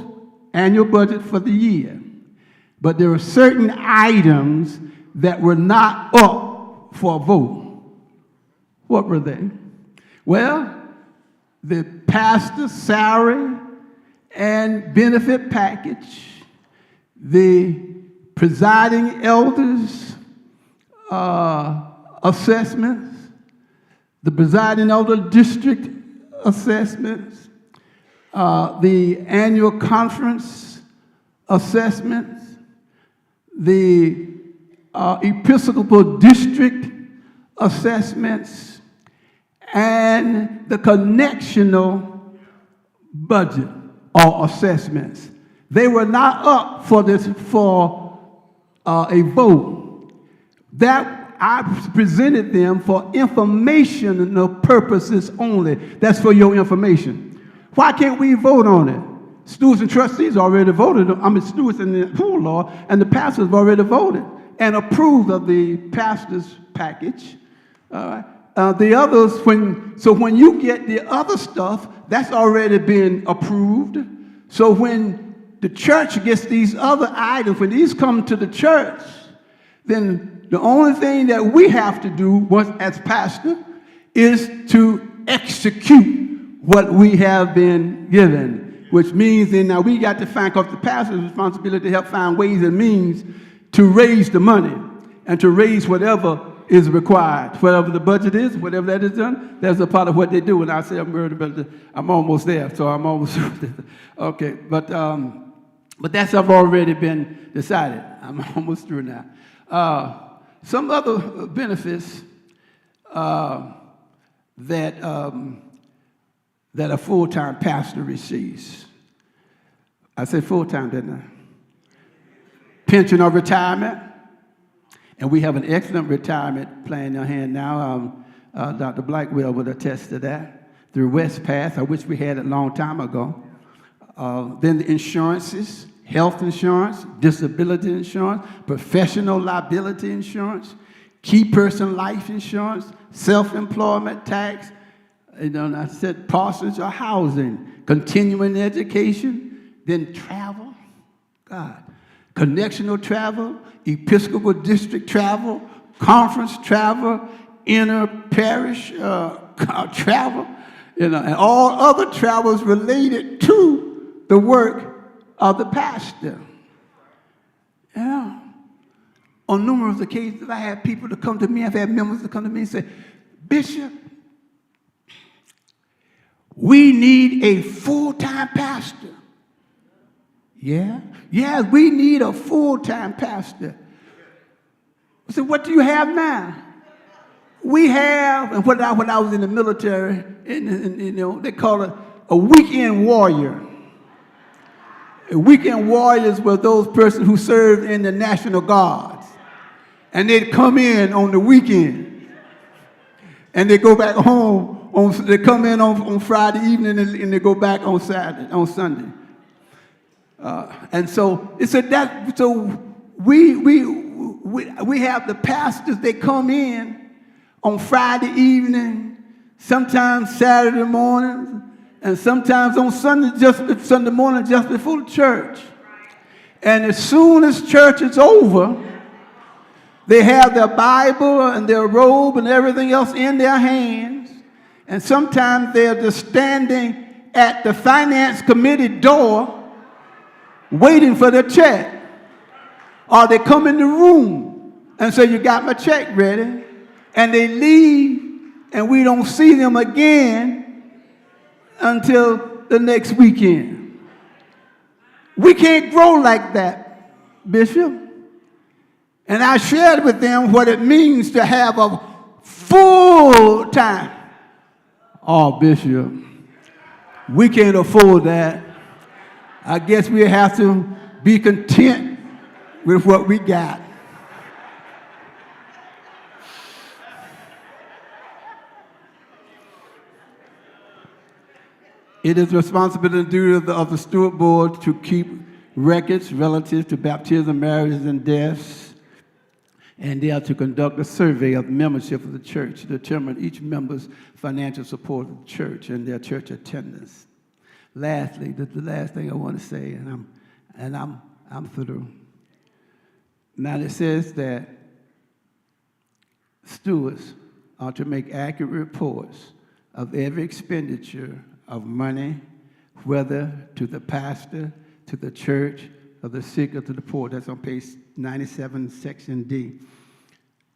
annual budget for the year, but there are certain items that were not up for a vote. What were they? Well, the pastor's salary and benefit package, the presiding elders' assessments, the presiding elder district assessments, the annual conference assessments, the Episcopal district assessments, and the connectional budget or assessments. They were not up for a vote. That I presented them for informational purposes only. That's for your information. Why can't we vote on it? Stewards and trustees already voted. Stewards and the pool law and the pastors have already voted and approved of the pastor's package. All right. The others, when you get the other stuff, that's already been approved. So when the church gets these other items, when these come to the church, then the only thing that we have to do as pastor is to execute what we have been given, which means then now we got to find, because the pastor's responsibility to help find ways and means to raise the money and to raise whatever is required. Whatever the budget is, whatever that is done, that's a part of what they do. And I say I'm almost there, so I'm almost okay. But that's already been decided. I'm almost through now. Some other benefits that a full-time pastor receives. I said full-time, didn't I? Pension or retirement. And we have an excellent retirement plan in hand now. Dr. Blackwell would attest to that. Through West Path, I wish we had it a long time ago. Then the insurances, health insurance, disability insurance, professional liability insurance, key person life insurance, self-employment tax, I said parsonage or housing, continuing education, then travel, connectional travel, Episcopal district travel, conference travel, inter-parish travel, and all other travels related to the work of the pastor. Yeah. On numerous occasions, I had people to come to me, I've had members to come to me and say, Bishop, we need a full-time pastor. Yeah? Yes, we need a full-time pastor. I said, what do you have now? We have, and when I was in the military, they call it a weekend warrior. weekend warriors were those persons who served in the National Guards. And they'd come in on the weekend. And they go back home. They come in on Friday evening and they go back on Sunday. And so it said that. So we have the pastors. They come in on Friday evening, sometimes Saturday morning, and sometimes on Sunday morning just before the church. And as soon as church is over, they have their Bible and their robe and everything else in their hands. And sometimes they're just standing at the finance committee door waiting for their check. Or they come in the room and say, you got my check ready. And they leave, and we don't see them again until the next weekend. We can't grow like that, Bishop. And I shared with them what it means to have a full time. Oh, Bishop, we can't afford that. I guess we have to be content with what we got. It is the responsibility and duty of the steward board to keep records relative to baptism, marriages, and deaths, and they are to conduct a survey of membership of the church to determine each member's financial support of the church and their church attendance. Lastly, the last thing I want to say, and I'm through. Now it says that stewards are to make accurate reports of every expenditure of money, whether to the pastor, to the church, of the sick, or to the poor. That's on page 97, section D.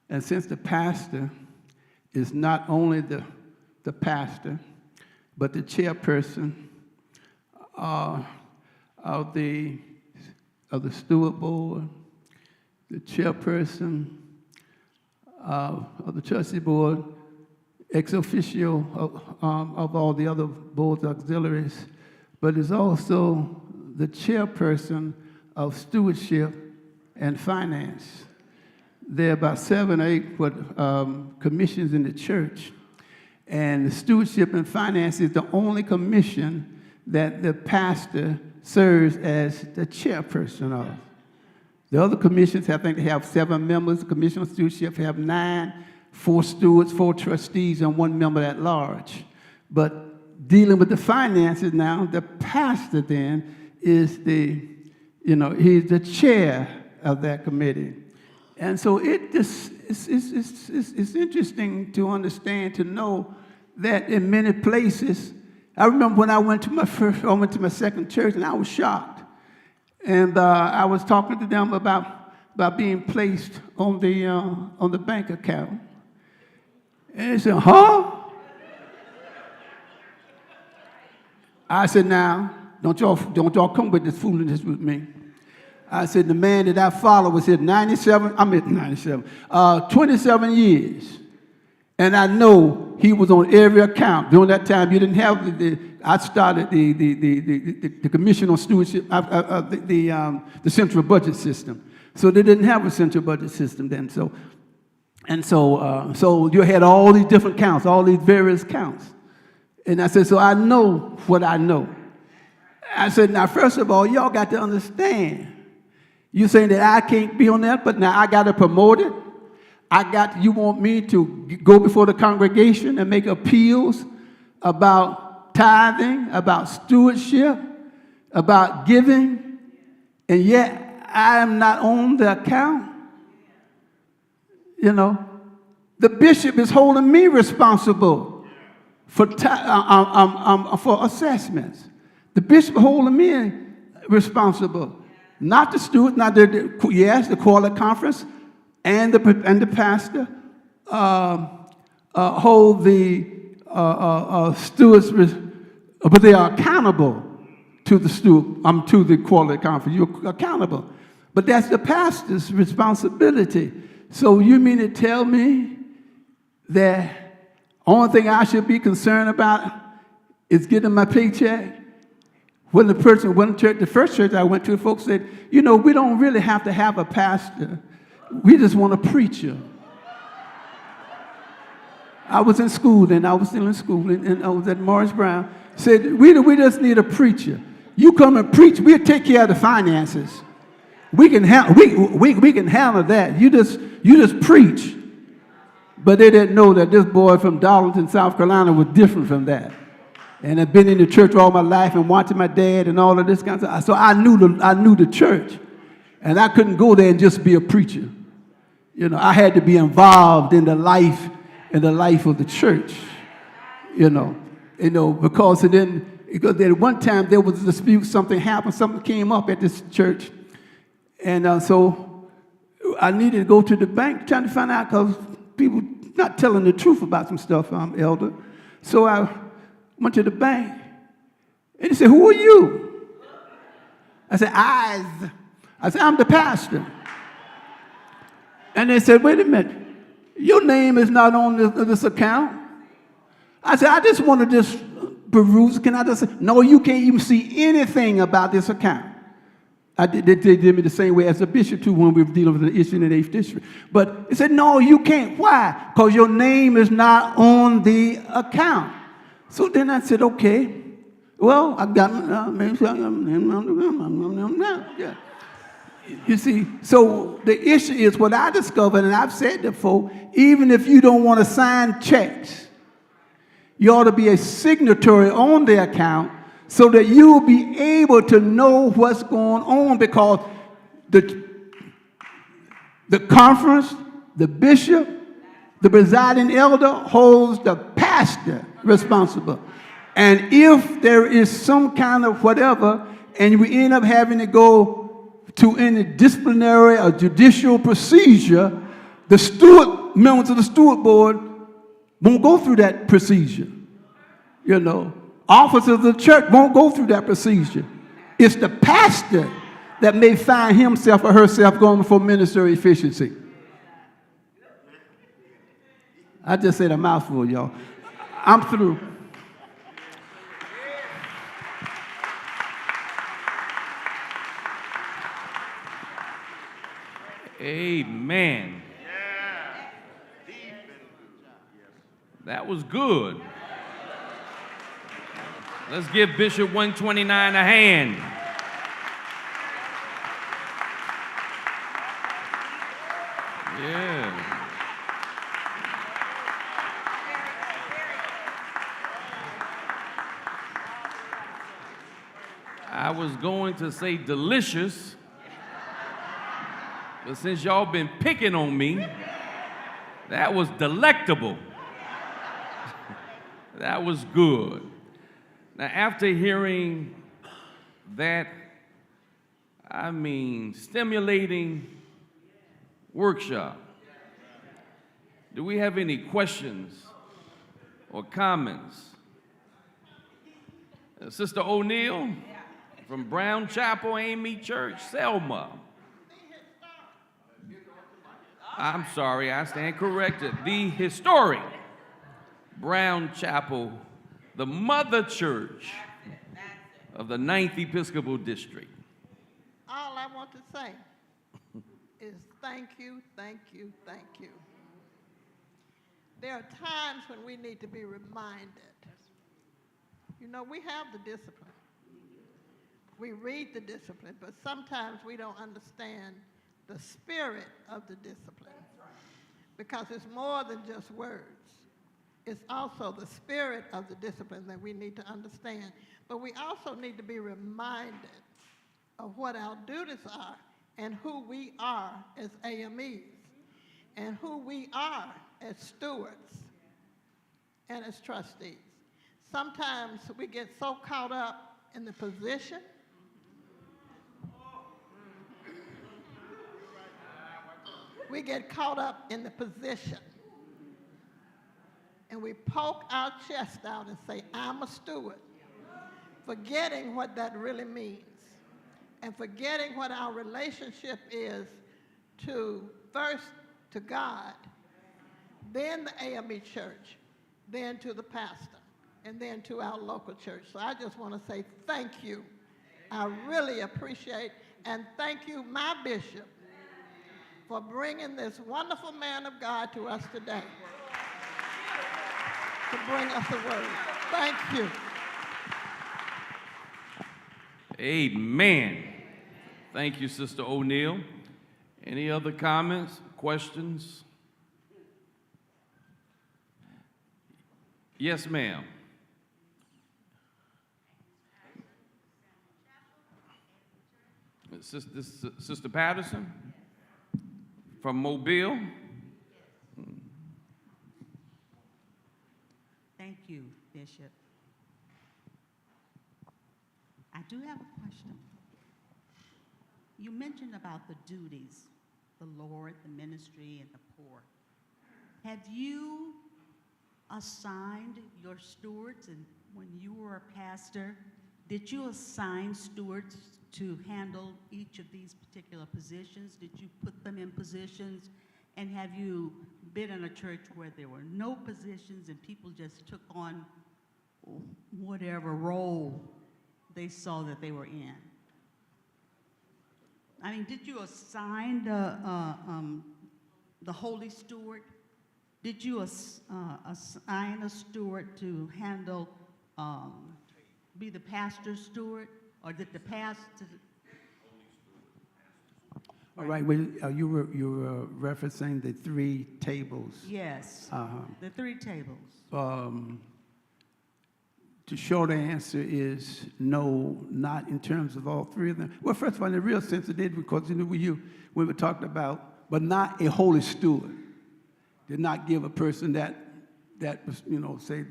And since the pastor is not only the pastor, but the chairperson of the steward board, the chairperson of the trustee board, ex officio of all the other boards auxiliaries, but is also the chairperson of stewardship and finance. There are about 7 or 8 commissions in the church, and the stewardship and finance is the only commission that the pastor serves as the chairperson of. The other commissions, I think they have 7 members. The commission of stewardship have 9, 4 stewards, 4 trustees, and 1 member at large. But dealing with the finances now, the pastor then is he's the chair of that committee. And so it's interesting to understand, to know that in many places, I remember when I went to my second church, and I was shocked. And I was talking to them about being placed on the bank account. And they said, huh? I said, now, don't y'all come with this foolishness with me. I said, the man that I follow was here 27 years. And I know he was on every account. During that time, you didn't have I started the Commission on Stewardship, the central budget system. So they didn't have a central budget system then. So you had all these different counts, all these various counts. And I said, so I know what I know. I said, now, first of all, y'all got to understand. You're saying that I can't be on that, but now I got to promote it. You want me to go before the congregation and make appeals about tithing, about stewardship, about giving, and yet I am not on the account? The bishop is holding me responsible for assessments. The bishop holding me responsible, not the steward, the quarterly conference, and the pastor hold the stewards, but they are accountable to the steward, to the quarterly conference. You're accountable, but that's the pastor's responsibility. So you mean to tell me that only thing I should be concerned about is getting my paycheck, When the first church I went to, the folks said, we don't really have to have a pastor. We just want a preacher. I was in school then. I was still in school, and I was at Morris Brown. Said, we just need a preacher. You come and preach. We'll take care of the finances. We can handle that. You just preach. But they didn't know that this boy from Darlington, South Carolina, was different from that. And I've been in the church all my life and watching my dad and all of this kind of stuff. So I knew the church, and I couldn't go there and just be a preacher. I had to be involved in the life of the church. Because at one time there was a dispute, something happened, something came up at this church, and so I needed to go to the bank trying to find out because people not telling the truth about some stuff, Elder. So I went to the bank, and he said, "Who are you?" I said, I said, "I'm the pastor." And they said, "Wait a minute, your name is not on this account." I said, "I just want to just peruse. Can I just say?" "No, you can't even see anything about this account." They did me the same way as the bishop, too, when we were dealing with the issue in the 8th district. But he said, "No, you can't." "Why?" "Because your name is not on the account." So then I said, "Okay, well, I got yeah." You see, so the issue is what I discovered, and I've said to folks, even if you don't want to sign checks, you ought to be a signatory on the account so that you will be able to know what's going on, because the conference, the bishop, the presiding elder holds the pastor responsible. And if there is some kind of whatever, and we end up having to go to any disciplinary or judicial procedure, the members of the steward board won't go through that procedure. Officers of the church won't go through that procedure. It's the pastor that may find himself or herself going for ministerial efficiency. I just said a mouthful, y'all. I'm through. Amen. That was good. Let's give Bishop 129 a hand. Yeah. I was going to say delicious, but since y'all been picking on me, that was delectable. That was good. Now, after hearing that, stimulating workshop, do we have any questions or comments? Sister O'Neill from Brown Chapel A.M.E. Church, Selma. I'm sorry, I stand corrected. The historic Brown Chapel, the mother church of the 9th Episcopal District. All I want to say is thank you, thank you, thank you. There are times when we need to be reminded. We have the discipline. We read the discipline, but sometimes we don't understand the spirit of the discipline, because it's more than just words. It's also the spirit of the discipline that we need to understand. But we also need to be reminded of what our duties are and who we are as AMEs and who we are as stewards and as trustees. Sometimes we get so caught up in the position and we poke our chest out and say, "I'm a steward," forgetting what that really means and forgetting what our relationship is first to God, then the A.M.E. church, then to the pastor, and then to our local church. So I just want to say thank you I really appreciate and thank you, my bishop, for bringing this wonderful man of God to us today to bring us a word. Thank you. Amen. Thank you, Sister O'Neill. Any other comments, questions? Yes, ma'am. Sister Patterson from Mobile. Thank you, Bishop. I do have a question. You mentioned about the duties, the Lord, the ministry, and the poor. Have you assigned your stewards, and when you were a pastor, did you assign stewards to handle each of these particular positions? Did you put them in positions? And have you been in a church where there were no positions and people just took on whatever role they saw that they were in? I mean, did you assign the Holy Steward? Did you assign a steward to handle, be the pastor's steward? Or did the pastor? All right, well, you were referencing the 3 tables. Yes, the 3 tables. The short answer is no, not in terms of all 3 of them. Well, first of all, in the real sense it did, because when we talked about, but not a holy steward. Did not give a person that was, say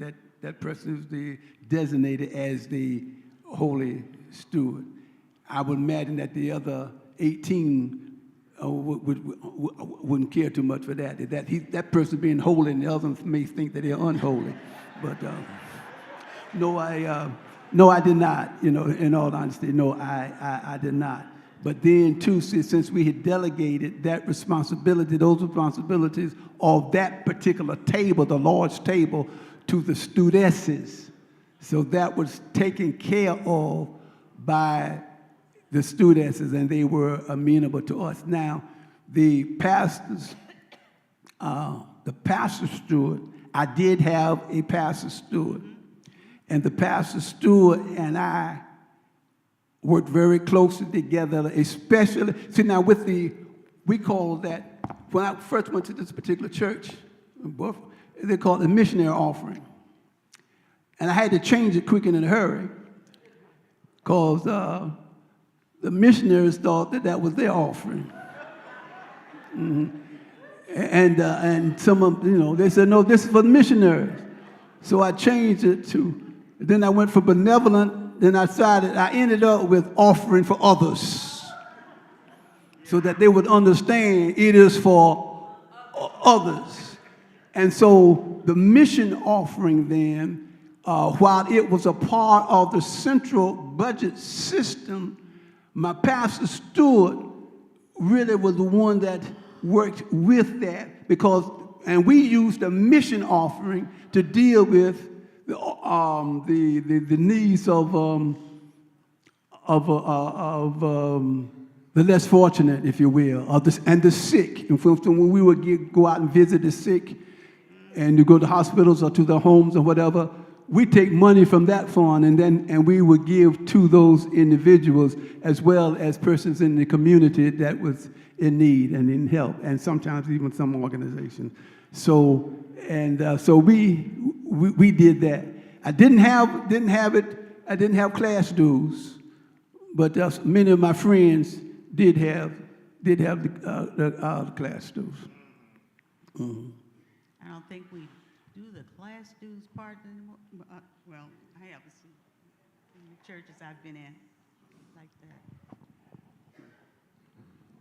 that person is the designated as the holy steward. I would imagine that the other 18 wouldn't care too much for that. That person being holy, and the others may think that they're unholy. But no, I did not. In all honesty, no, I did not. But then, too, since we had delegated that responsibility, those responsibilities of that particular table, the Lord's table, to the stewardesses, so that was taken care of by the stewardesses, and they were amenable to us. Now, the pastor steward, I did have a pastor steward, and the pastor steward and I worked very closely together, especially, now we call that, when I first went to this particular church, they call it the missionary offering. And I had to change it quick and in a hurry, because the missionaries thought that was their offering. Mm-hmm. And some of them, they said, no, this is for the missionaries. So I changed it then I went for benevolent, then I ended up with offering for others, so that they would understand it is for others. And so the mission offering then, while it was a part of the central budget system, my pastor steward really was the one that worked with that, and we used the mission offering to deal with the needs of the less fortunate, if you will, and the sick. And when we would go out and visit the sick, and you go to hospitals or to their homes or whatever, we take money from that fund, and we would give to those individuals, as well as persons in the community that was in need and in help, and sometimes even some organizations. So we did that. I didn't have class dues, but many of my friends did have the class dues. Mm-hmm. I don't think we do the class dues part anymore. Well, I have some in the churches I've been in like that.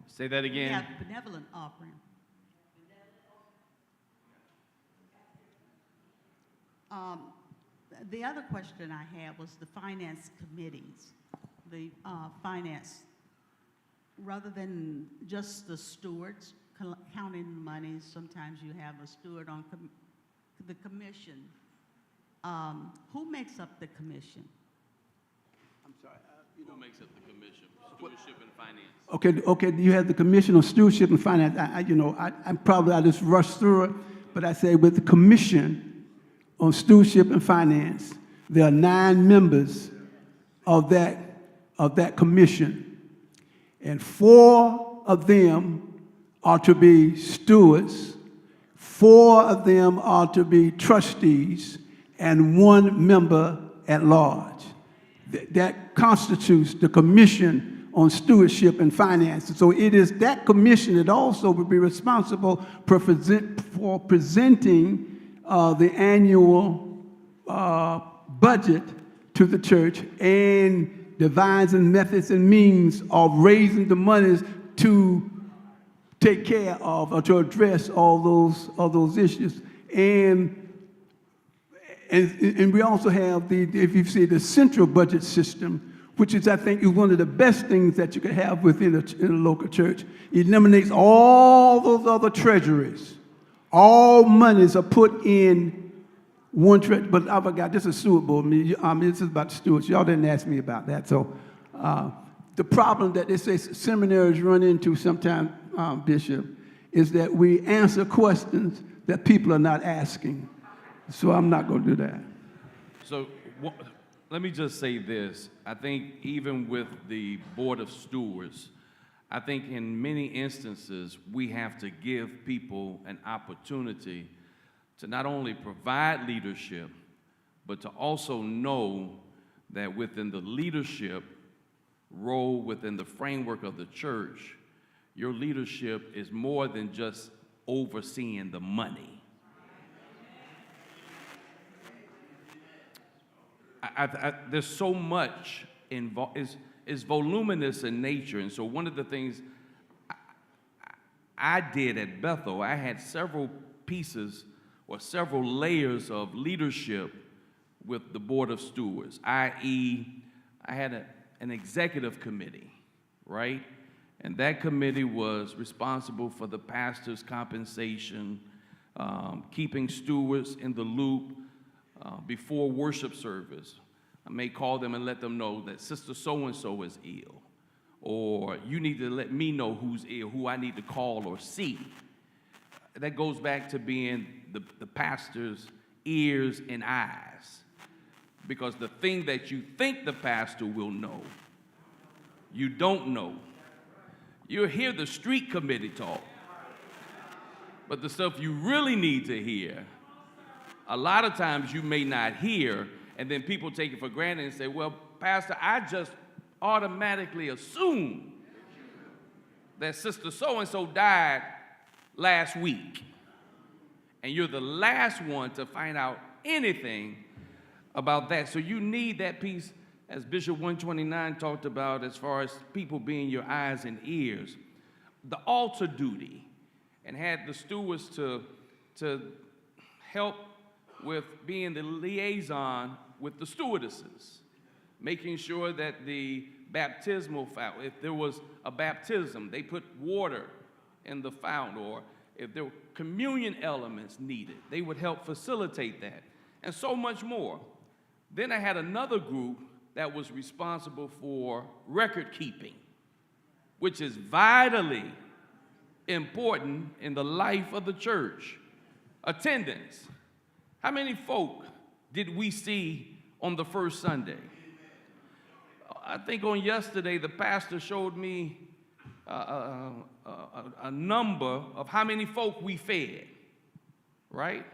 Say that We again. have benevolent offering. The other question I had was the finance committees, the finance, rather than just the stewards counting the money. Sometimes you have a steward on the commission. Who makes up the commission? I'm sorry. Who makes up the commission? Stewardship and finance. Okay, you have the Commission on Stewardship and Finance. I just rushed through it, but I say with the Commission on Stewardship and Finance, there are 9 members of that commission, and 4 of them are to be stewards, 4 of them are to be trustees, and 1 member at large. That constitutes the Commission on Stewardship and Finance. So it is that commission that also will be responsible for presenting the annual budget to the church and devising methods and means of raising the monies to take care of or to address all those issues. And we also have if you see the central budget system, which is, I think, is one of the best things that you could have within a local church. It eliminates all those other treasuries. All monies are put in one treasury. But I forgot, this is steward board. This is about the stewards. Y'all didn't ask me about that. So the problem that they say seminaries run into sometimes, Bishop, is that we answer questions that people are not asking. So I'm not going to do that. So let me just say this. I think even with the Board of Stewards, I think in many instances we have to give people an opportunity to not only provide leadership, but to also know that within the leadership role within the framework of the church, your leadership is more than just overseeing the money. There's so much involved, is voluminous in nature, and so one of the things I did at Bethel, I had several pieces or several layers of leadership with the Board of Stewards, i.e., I had an executive committee, right? And that committee was responsible for the pastor's compensation, keeping stewards in the loop, before worship service. I may call them and let them know that Sister so-and-so is ill, or you need to let me know who's ill, who I need to call or see. That goes back to being the pastor's ears and eyes, because the thing that you think the pastor will know, you don't know. You'll hear the street committee talk, but the stuff you really need to hear, a lot of times you may not hear, and then people take it for granted and say, well, Pastor, I just automatically assume that Sister so-and-so died last week. And you're the last one to find out anything about that. So you need that piece, as Bishop 129 talked about, as far as people being your eyes and ears. The altar duty, and had the stewards to help with being the liaison with the stewardesses, making sure that the baptismal fountain, if there was a baptism, they put water in the fountain, or if there were communion elements needed, they would help facilitate that, and so much more. Then I had another group that was responsible for record keeping, which is vitally important in the life of the church. Attendance. How many folk did we see on the first Sunday? I think on yesterday, the pastor showed me a number of how many folk we fed, right?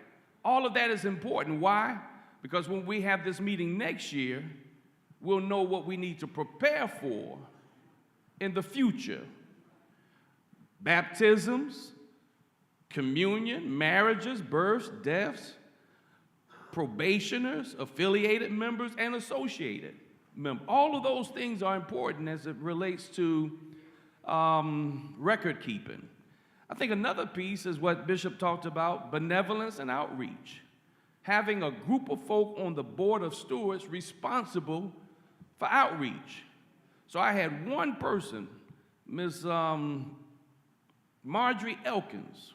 All of that is important. Why? Because when we have this meeting next year, we'll know what we need to prepare for in the future. Baptisms, communion, marriages, births, deaths, probationers, affiliated members, and associated members. All of those things are important as it relates to record keeping. I think another piece is what Bishop talked about, benevolence and outreach. Having a group of folk on the Board of Stewards responsible for outreach. So I had one person, Ms. Marjorie Elkins,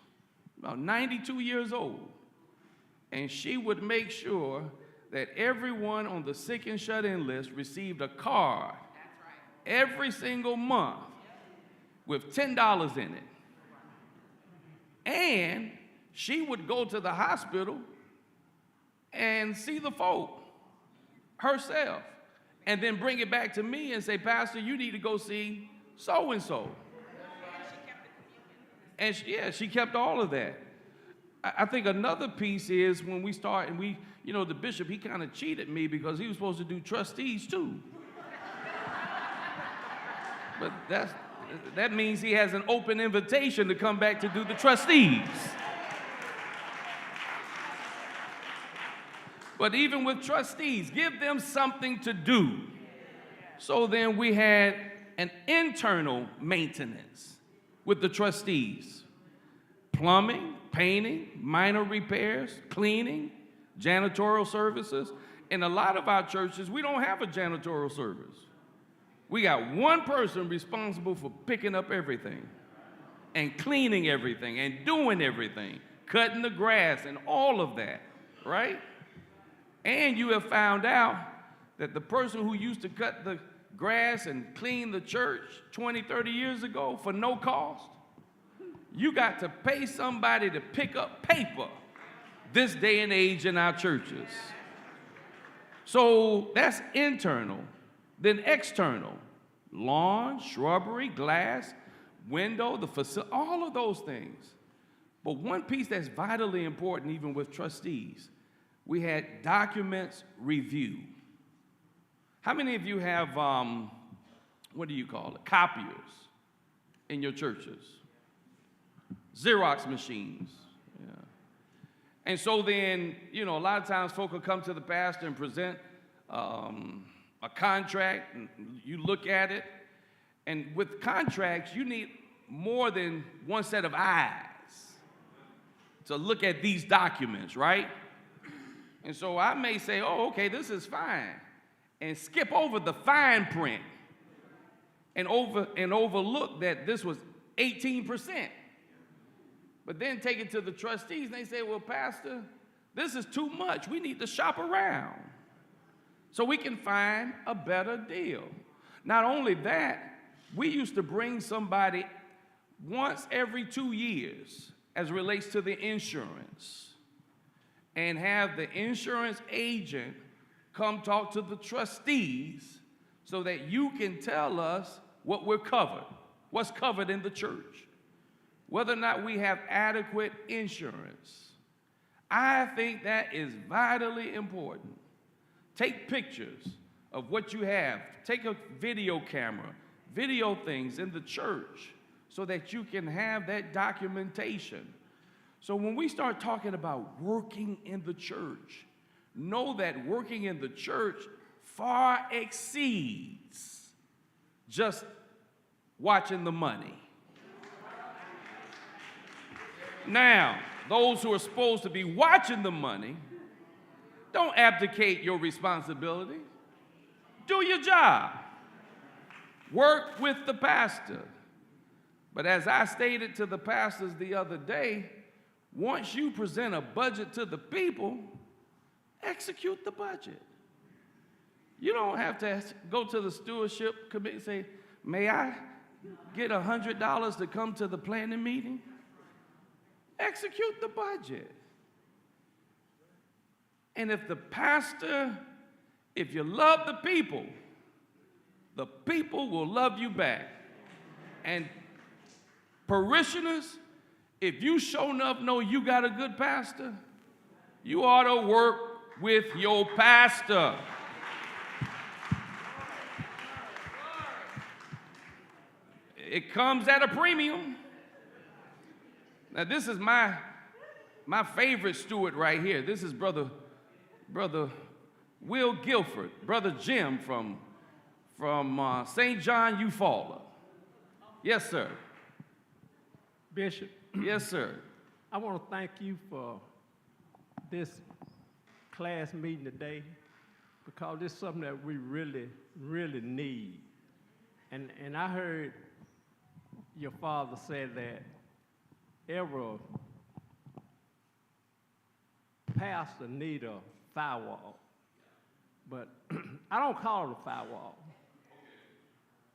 about 92 years old, and she would make sure that everyone on the sick and shut-in list received a card every single month with $10 in it. And she would go to the hospital and see the folk herself, and then bring it back to me and say, Pastor, you need to go see so-and-so. And she kept all of that. I think another piece is when we start, and the bishop, he kind of cheated me because he was supposed to do trustees too. But that means he has an open invitation to come back to do the trustees. But even with trustees, give them something to do. So then we had an internal maintenance with the trustees. Plumbing, painting, minor repairs, cleaning, janitorial services. In a lot of our churches, we don't have a janitorial service. We got one person responsible for picking up everything and cleaning everything and doing everything, cutting the grass and all of that, right? And you have found out that the person who used to cut the grass and clean the church 20, 30 years ago for no cost, you got to pay somebody to pick up paper this day and age in our churches. So that's internal. Then external, lawn, shrubbery, glass, window, the facility, all of those things. But one piece that's vitally important, even with trustees, we had documents review. How many of you have, copiers in your churches? Xerox machines. Yeah. And so then, a lot of times folk will come to the pastor and present a contract, and you look at it. And with contracts, you need more than one set of eyes to look at these documents, right? And so I may say, oh, okay, this is fine, and skip over the fine print and overlook that this was 18%. But then take it to the trustees, and they say, well, Pastor, this is too much. We need to shop around so we can find a better deal. Not only that, we used to bring somebody once every 2 years as it relates to the insurance, and have the insurance agent come talk to the trustees so that you can tell us what we're covered, what's covered in the church, whether or not we have adequate insurance. I think that is vitally important. Take pictures of what you have. Take a video camera, video things in the church so that you can have that documentation. So when we start talking about working in the church, know that working in the church far exceeds just watching the money. Now, those who are supposed to be watching the money, don't abdicate your responsibility. Do your job. Work with the pastor. But as I stated to the pastors the other day, once you present a budget to the people, execute the budget. You don't have to go to the stewardship committee and say, may I get $100 to come to the planning meeting? Execute the budget. And if you love the people will love you back. And parishioners, if you sure enough know you got a good pastor, you ought to work with your pastor. It comes at a premium. Now, this is my favorite steward right here. This is Brother Will Guilford, Brother Jim from St. John, Eufaula. Yes, sir. Bishop. Yes, sir. I want to thank you for this class meeting today, because it's something that we really, really need. And I heard your father say that every pastor need a firewall, but I don't call it a firewall.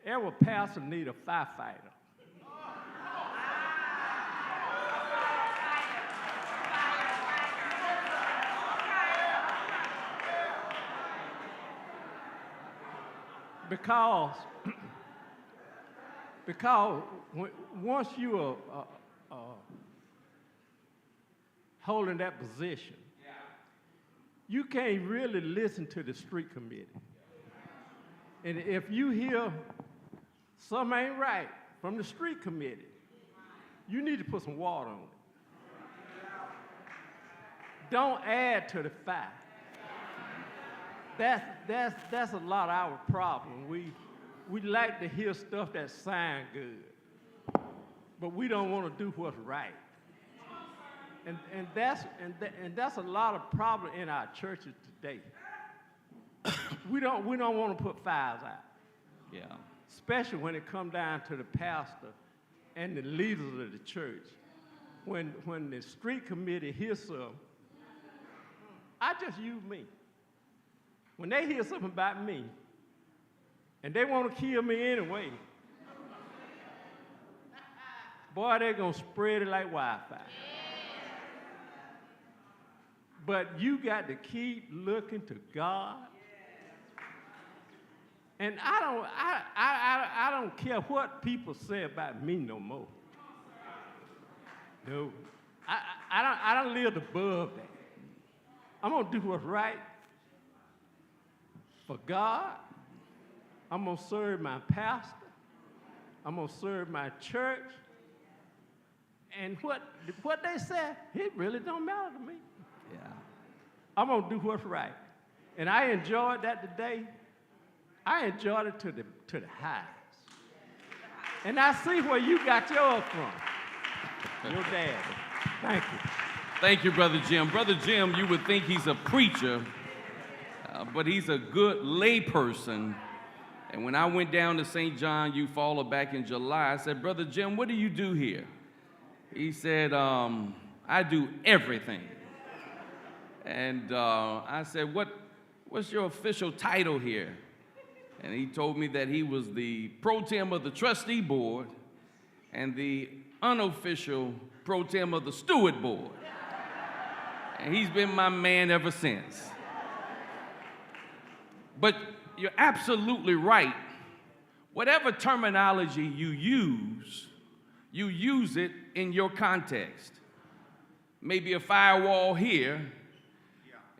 every pastor need a firefighter. Because once you are holding that position, you can't really listen to the street committee. And if you hear something ain't right from the street committee, you need to put some water on it. Don't add to the fire. That's a lot of our problem. We like to hear stuff that sound good, but we don't want to do what's right. And that's a lot of problem in our churches today. we don't want to put fires out. Yeah. Especially when it comes down to the pastor and the leaders of the church. When the street committee hears something, I just use me. When they hear something about me, and they want to kill me anyway, boy, they're going to spread it like wildfire. But you got to keep looking to God. And I don't care what people say about me no more. No. I don't live above that. I'm going to do what's right for God. I'm going to serve my pastor. I'm going to serve my church. And what they say, it really don't matter to me. Yeah. I'm going to do what's right. And I enjoyed that today. I enjoyed it to the highs. And I see where you got yours from. Your dad. Thank you. Thank you, Brother Jim. Brother Jim, you would think he's a preacher, but he's a good layperson. And when I went down to St. John Youth Hall back in July, I said, Brother Jim, what do you do here? He said, I do everything. And I said, what's your official title here? And he told me that he was the pro tem of the trustee board and the unofficial pro tem of the steward board. And he's been my man ever since. But you're absolutely right. Whatever terminology you use it in your context. Maybe a firewall here,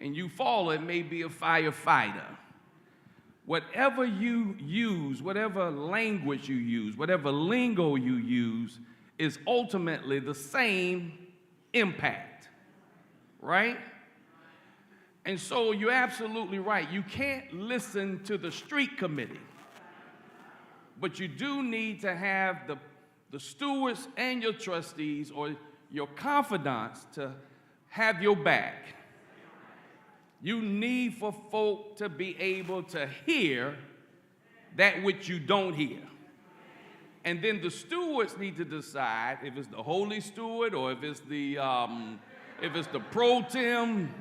and you follow it, may be a firefighter. Whatever you use, whatever language you use, whatever lingo you use, is ultimately the same impact, right? And so you're absolutely right. You can't listen to the street committee, but you do need to have the stewards and your trustees or your confidants to have your back. You need for folk to be able to hear that which you don't hear. And then the stewards need to decide if it's the holy steward or if it's the pro tem.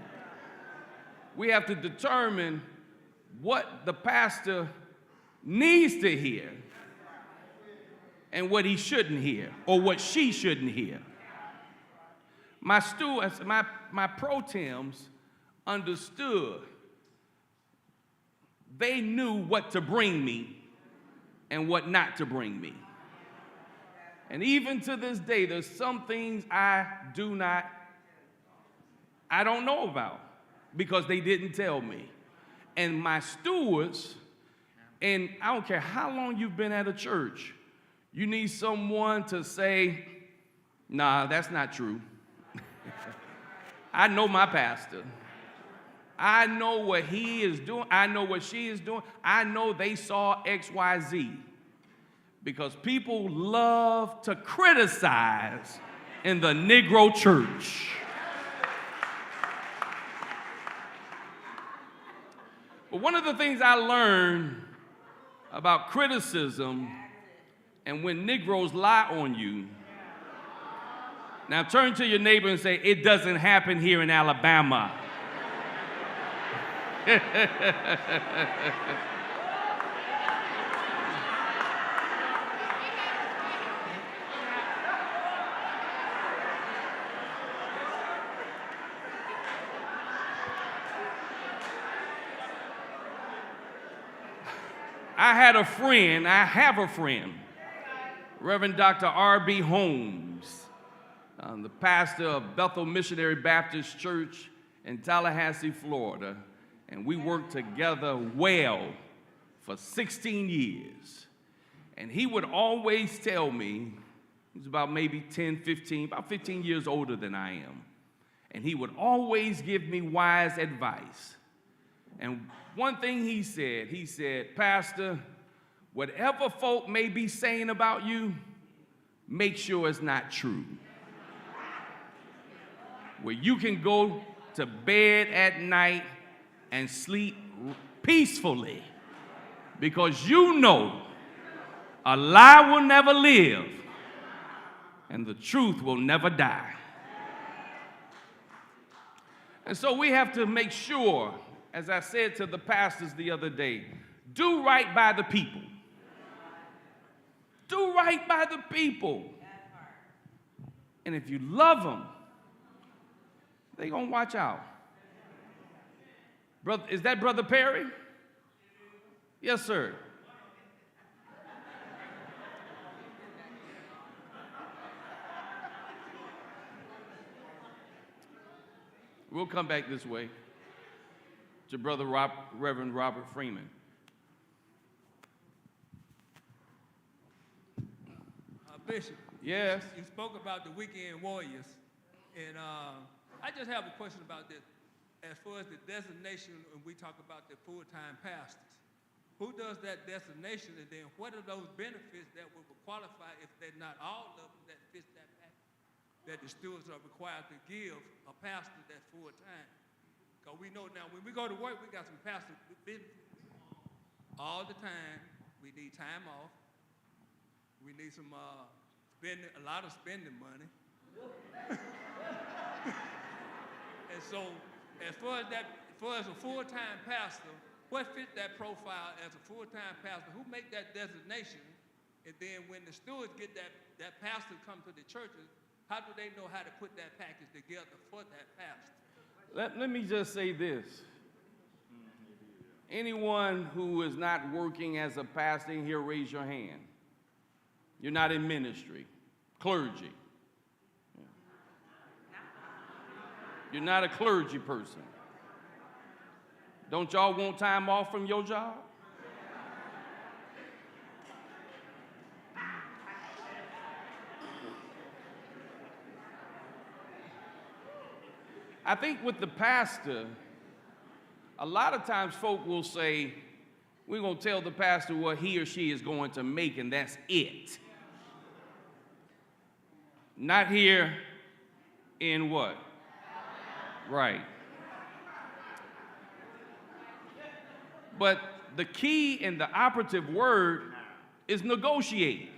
We have to determine what the pastor needs to hear and what he shouldn't hear or what she shouldn't hear. My stewards, my pro tems understood. They knew what to bring me and what not to bring me. And even to this day, there's some things I don't know about because they didn't tell me. And my stewards, and I don't care how long you've been at a church, you need someone to say, nah, that's not true. I know my pastor. I know what he is doing. I know what she is doing. I know they saw X, Y, Z. Because people love to criticize in the Negro church. But one of the things I learned about criticism and when Negroes lie on you, now turn to your neighbor and say, it doesn't happen here in Alabama. I have a friend, Reverend Dr. R.B. Holmes, the pastor of Bethel Missionary Baptist Church in Tallahassee, Florida, and we worked together well for 16 years. And he would always tell me, he was about maybe about 15 years older than I am, and he would always give me wise advice. And one thing he said, Pastor, whatever folk may be saying about you, make sure it's not true. Where you can go to bed at night and sleep peacefully because you know a lie will never live and the truth will never die. And so we have to make sure, as I said to the pastors the other day, do right by the people. Do right by the people. And if you love them, they're going to watch out. Brother, is that Brother Perry? Yes, sir. We'll come back this way to Brother Reverend Robert Freeman. Bishop. Yes. You spoke about the weekend warriors, and I just have a question about this. As far as the designation, when we talk about the full-time pastors, who does that designation, and then what are those benefits that would qualify if they're not all of them that fits that package that the stewards are required to give a pastor that's full-time? Because we know now when we go to work, we got some pastors all the time. We need time off. We need some a lot of spending money. And so, as far as a full-time pastor, what fit that profile as a full-time pastor? Who make that designation? And then when the stewards get that pastor come to the churches, how do they know how to put that package together for that pastor? Let me just say this. Anyone who is not working as a pastor in here, raise your hand. You're not in ministry, clergy. You're not a clergy person. Don't y'all want time off from your job? I think with the pastor, a lot of times folk will say, we're going to tell the pastor what he or she is going to make, and that's it. Not here in what? Right. But the key and the operative word is negotiate.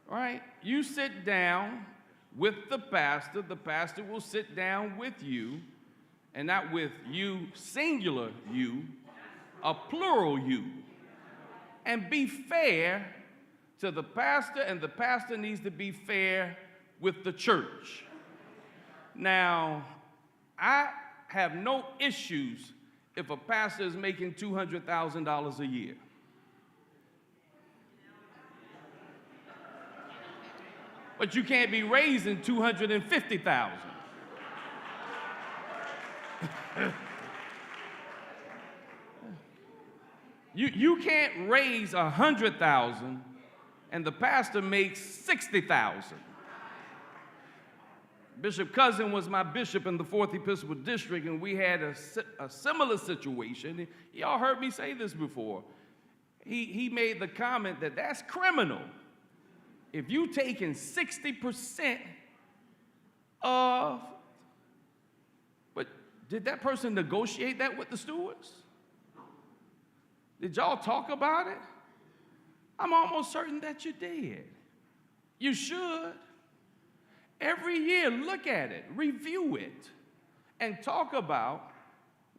Right? You sit down with the pastor will sit down with you, and not with you, singular you, a plural you, and be fair to the pastor, and the pastor needs to be fair with the church. Now, I have no issues if a pastor is making $200,000 a year. But you can't be raising $250,000. You can't raise $100,000 and the pastor makes $60,000. Bishop Cousin was my bishop in the 4th Episcopal District, and we had a similar situation. Y'all heard me say this before. He made the comment that that's criminal. If you taking 60% of, but did that person negotiate that with the stewards? Did y'all talk about it? I'm almost certain that you did. You should. Every year, look at it, review it, and talk about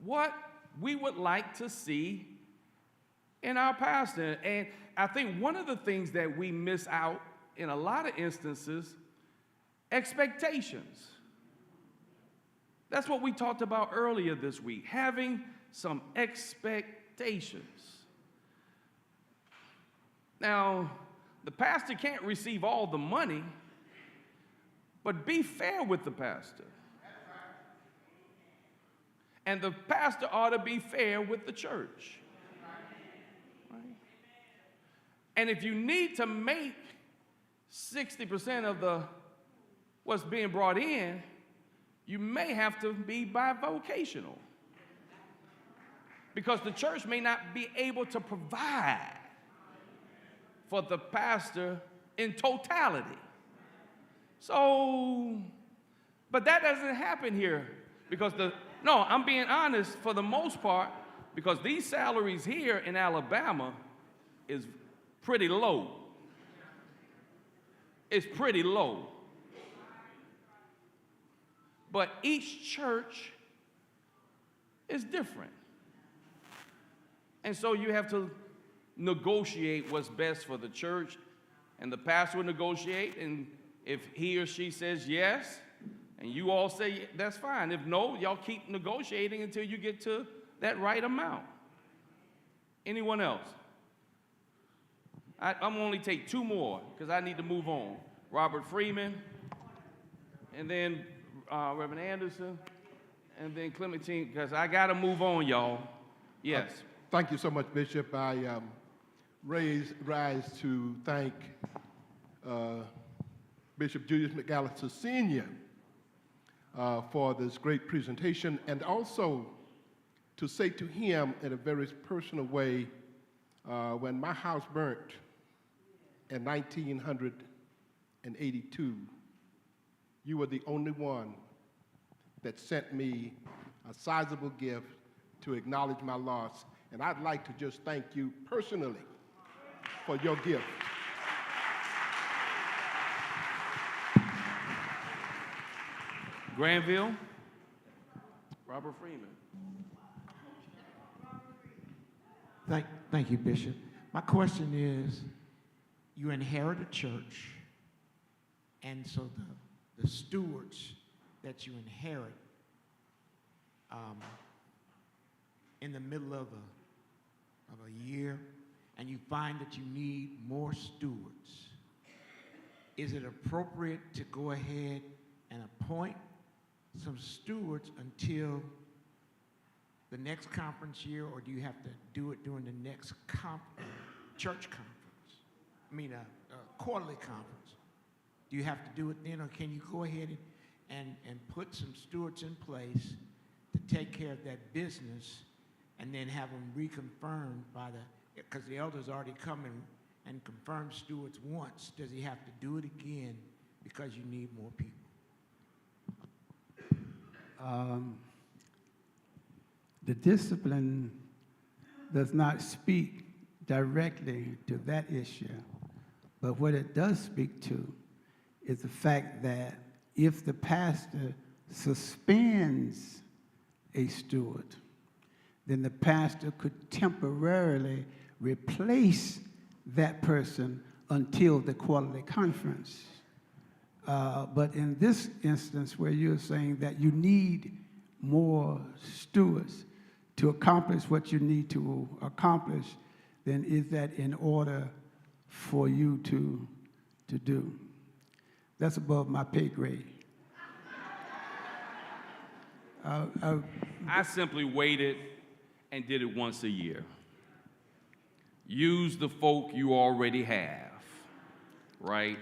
what we would like to see in our pastor. And I think one of the things that we miss out in a lot of instances, expectations. That's what we talked about earlier this week, having some expectations. Now, the pastor can't receive all the money, but be fair with the pastor. And the pastor ought to be fair with the church. Right? And if you need to make 60% of what's being brought in, you may have to be bivocational. Because the church may not be able to provide for the pastor in totality. So, but that doesn't happen here because no, I'm being honest for the most part, because these salaries here in Alabama is pretty low. It's pretty low. But each church is different. And so you have to negotiate what's best for the church, and the pastor will negotiate, and if he or she says yes, and you all say that's fine. If no, y'all keep negotiating until you get to that right amount. Anyone else? I'm gonna only take two more because I need to move on. Robert Freeman, and then Reverend Anderson, and then Clementine, because I gotta move on, y'all. Yes. Thank you so much, Bishop. I rise to thank Bishop Julius McAllister Sr. For this great presentation, and also to say to him in a very personal way, when my house burnt in 1982, you were the only one that sent me a sizable gift to acknowledge my loss, and I'd like to just thank you personally for your gift. Granville, Robert Freeman. Thank you, Bishop. My question is, you inherit a church, and so the stewards that you inherit in the middle of a year, and you find that you need more stewards, is it appropriate to go ahead and appoint some stewards until the next conference year, or do you have to do it during the next church conference? I mean, quarterly conference. Do you have to do it then, or can you go ahead and put some stewards in place to take care of that business, and then have them reconfirmed by because the elders already come and confirm stewards once. Does he have to do it again because you need more people? The discipline does not speak directly to that issue, but what it does speak to is the fact that if the pastor suspends a steward, then the pastor could temporarily replace that person until the quarterly conference. But in this instance where you're saying that you need more stewards to accomplish what you need to accomplish, then is that in order for you to do? That's above my pay grade. I simply waited and did it once a year. Use the folk you already have, right?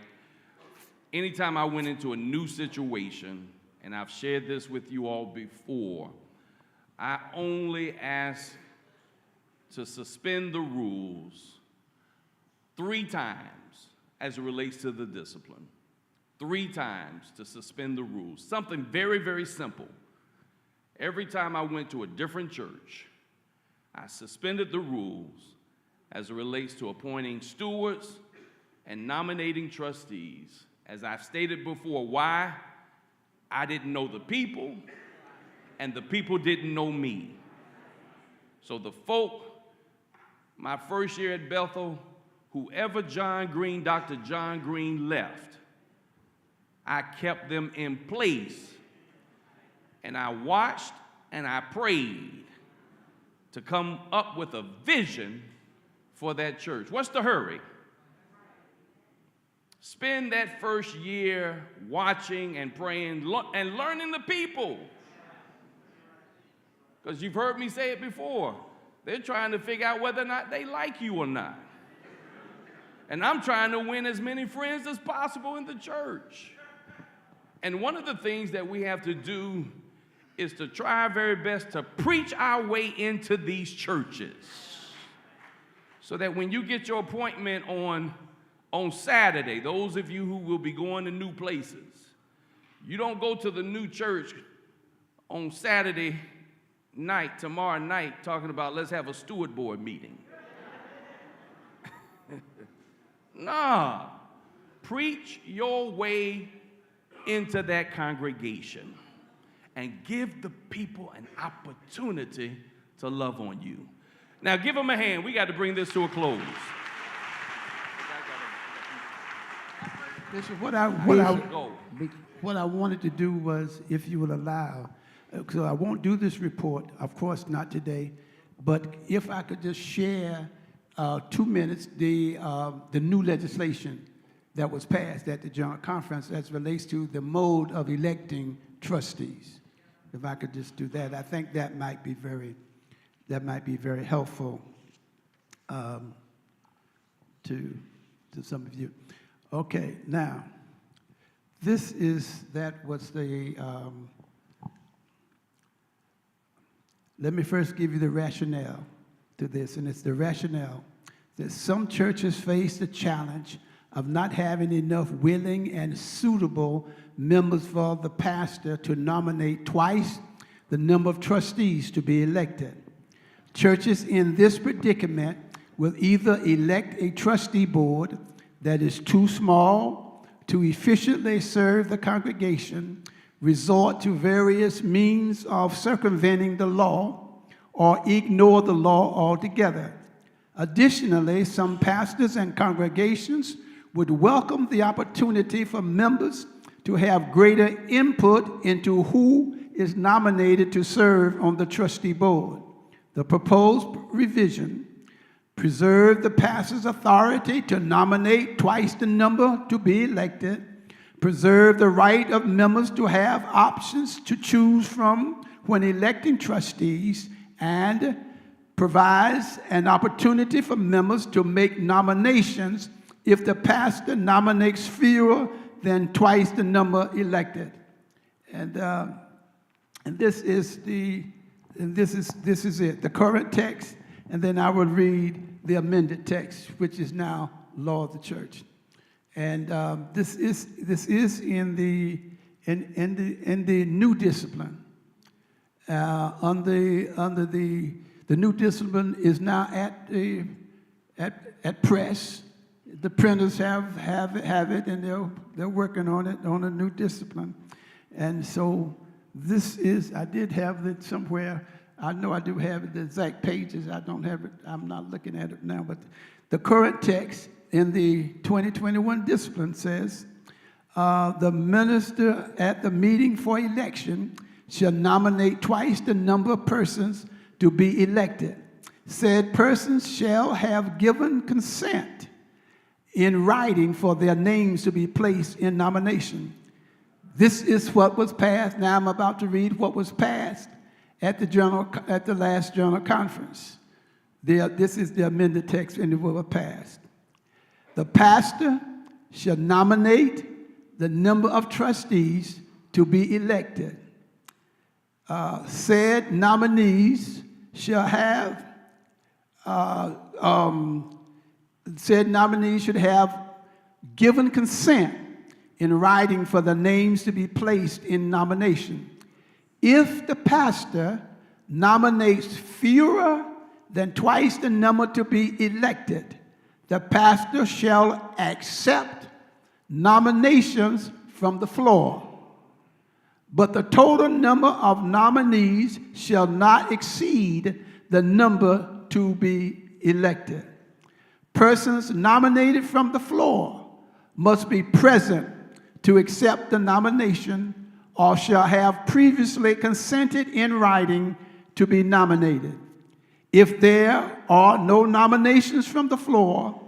Anytime I went into a new situation, and I've shared this with you all before, I only asked to suspend the rules 3 times as it relates to the discipline. 3 times to suspend the rules. Something very, very simple. Every time I went to a different church, I suspended the rules as it relates to appointing stewards and nominating trustees. As I've stated before, why? I didn't know the people, and the people didn't know me. So the folk, my first year at Bethel, whoever Dr. John Green left, I kept them in place. And I watched and I prayed to come up with a vision for that church. What's the hurry? Spend that first year watching and praying and learning the people. Because you've heard me say it before. They're trying to figure out whether or not they like you or not. And I'm trying to win as many friends as possible in the church. And one of the things that we have to do is to try our very best to preach our way into these churches. So that when you get your appointment on Saturday, those of you who will be going to new places, you don't go to the new church on Saturday night, tomorrow night, talking about let's have a steward board meeting. Nah, preach your way into that congregation and give the people an opportunity to love on you. Now give them a hand. We got to bring this to a close. Bishop, what I wanted to do was, if you will allow, so I won't do this report, of course not today, but if I could just share 2 minutes, the new legislation that was passed at the General Conference as relates to the mode of electing trustees. If I could just do that, I think that might be very helpful to some of you. Okay, now, let me first give you the rationale to this, and it's the rationale that some churches face the challenge of not having enough willing and suitable members for the pastor to nominate twice the number of trustees to be elected. Churches in this predicament will either elect a trustee board that is too small to efficiently serve the congregation, resort to various means of circumventing the law, or ignore the law altogether. Additionally, some pastors and congregations would welcome the opportunity for members to have greater input into who is nominated to serve on the trustee board. The proposed revision preserve the pastor's authority to nominate twice the number to be elected, preserve the right of members to have options to choose from when electing trustees, and provides an opportunity for members to make nominations if the pastor nominates fewer than twice the number elected. And this is it, the current text, and then I will read the amended text, which is now law of the church. And this is in the new discipline. Under the new discipline is now at press. The printers have it, and they're working on it, on a new discipline. And so this is, I did have it somewhere. I know I do have it, the exact pages. I don't have it. I'm not looking at it now. But the current text in the 2021 discipline says, the minister at the meeting for election shall nominate twice the number of persons to be elected. Said persons shall have given consent in writing for their names to be placed in nomination. This is what was passed. Now I'm about to read what was passed at the last General Conference. This is the amended text, and it was passed. The pastor shall nominate the number of trustees to be elected. Said nominees shall have should have given consent in writing for the names to be placed in nomination. If the pastor nominates fewer than twice the number to be elected, the pastor shall accept nominations from the floor. But the total number of nominees shall not exceed the number to be elected. Persons nominated from the floor must be present to accept the nomination, or shall have previously consented in writing to be nominated. If there are no nominations from the floor,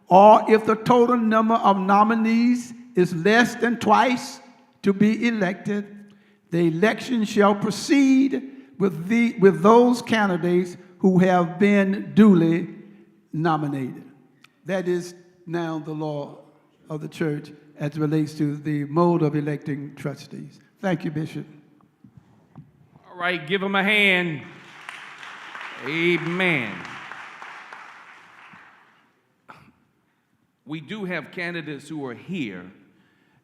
or if the total number of nominees is less than twice to be elected, the election shall proceed with those candidates who have been duly nominated. That is now the law of the church as it relates to the mode of electing trustees. Thank you, Bishop. All right, give him a hand. Amen. We do have candidates who are here,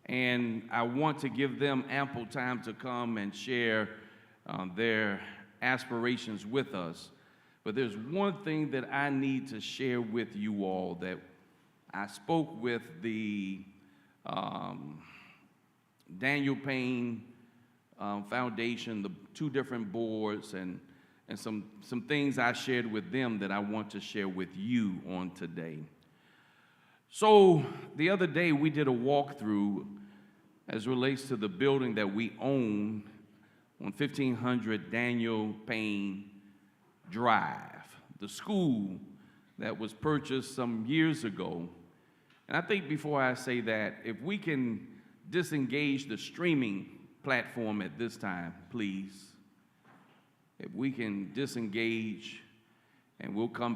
and I want to give them ample time to come and share their aspirations with us. But there's one thing that I need to share with you all, that I spoke with the Daniel Payne Foundation, the two different boards, and some things I shared with them that I want to share with you on today. So the other day we did a walkthrough as it relates to the building that we own on 1500 Daniel Payne Drive, the school that was purchased some years ago. And I think before I say that, if we can disengage the streaming platform at this time, please. If we can disengage, and we'll come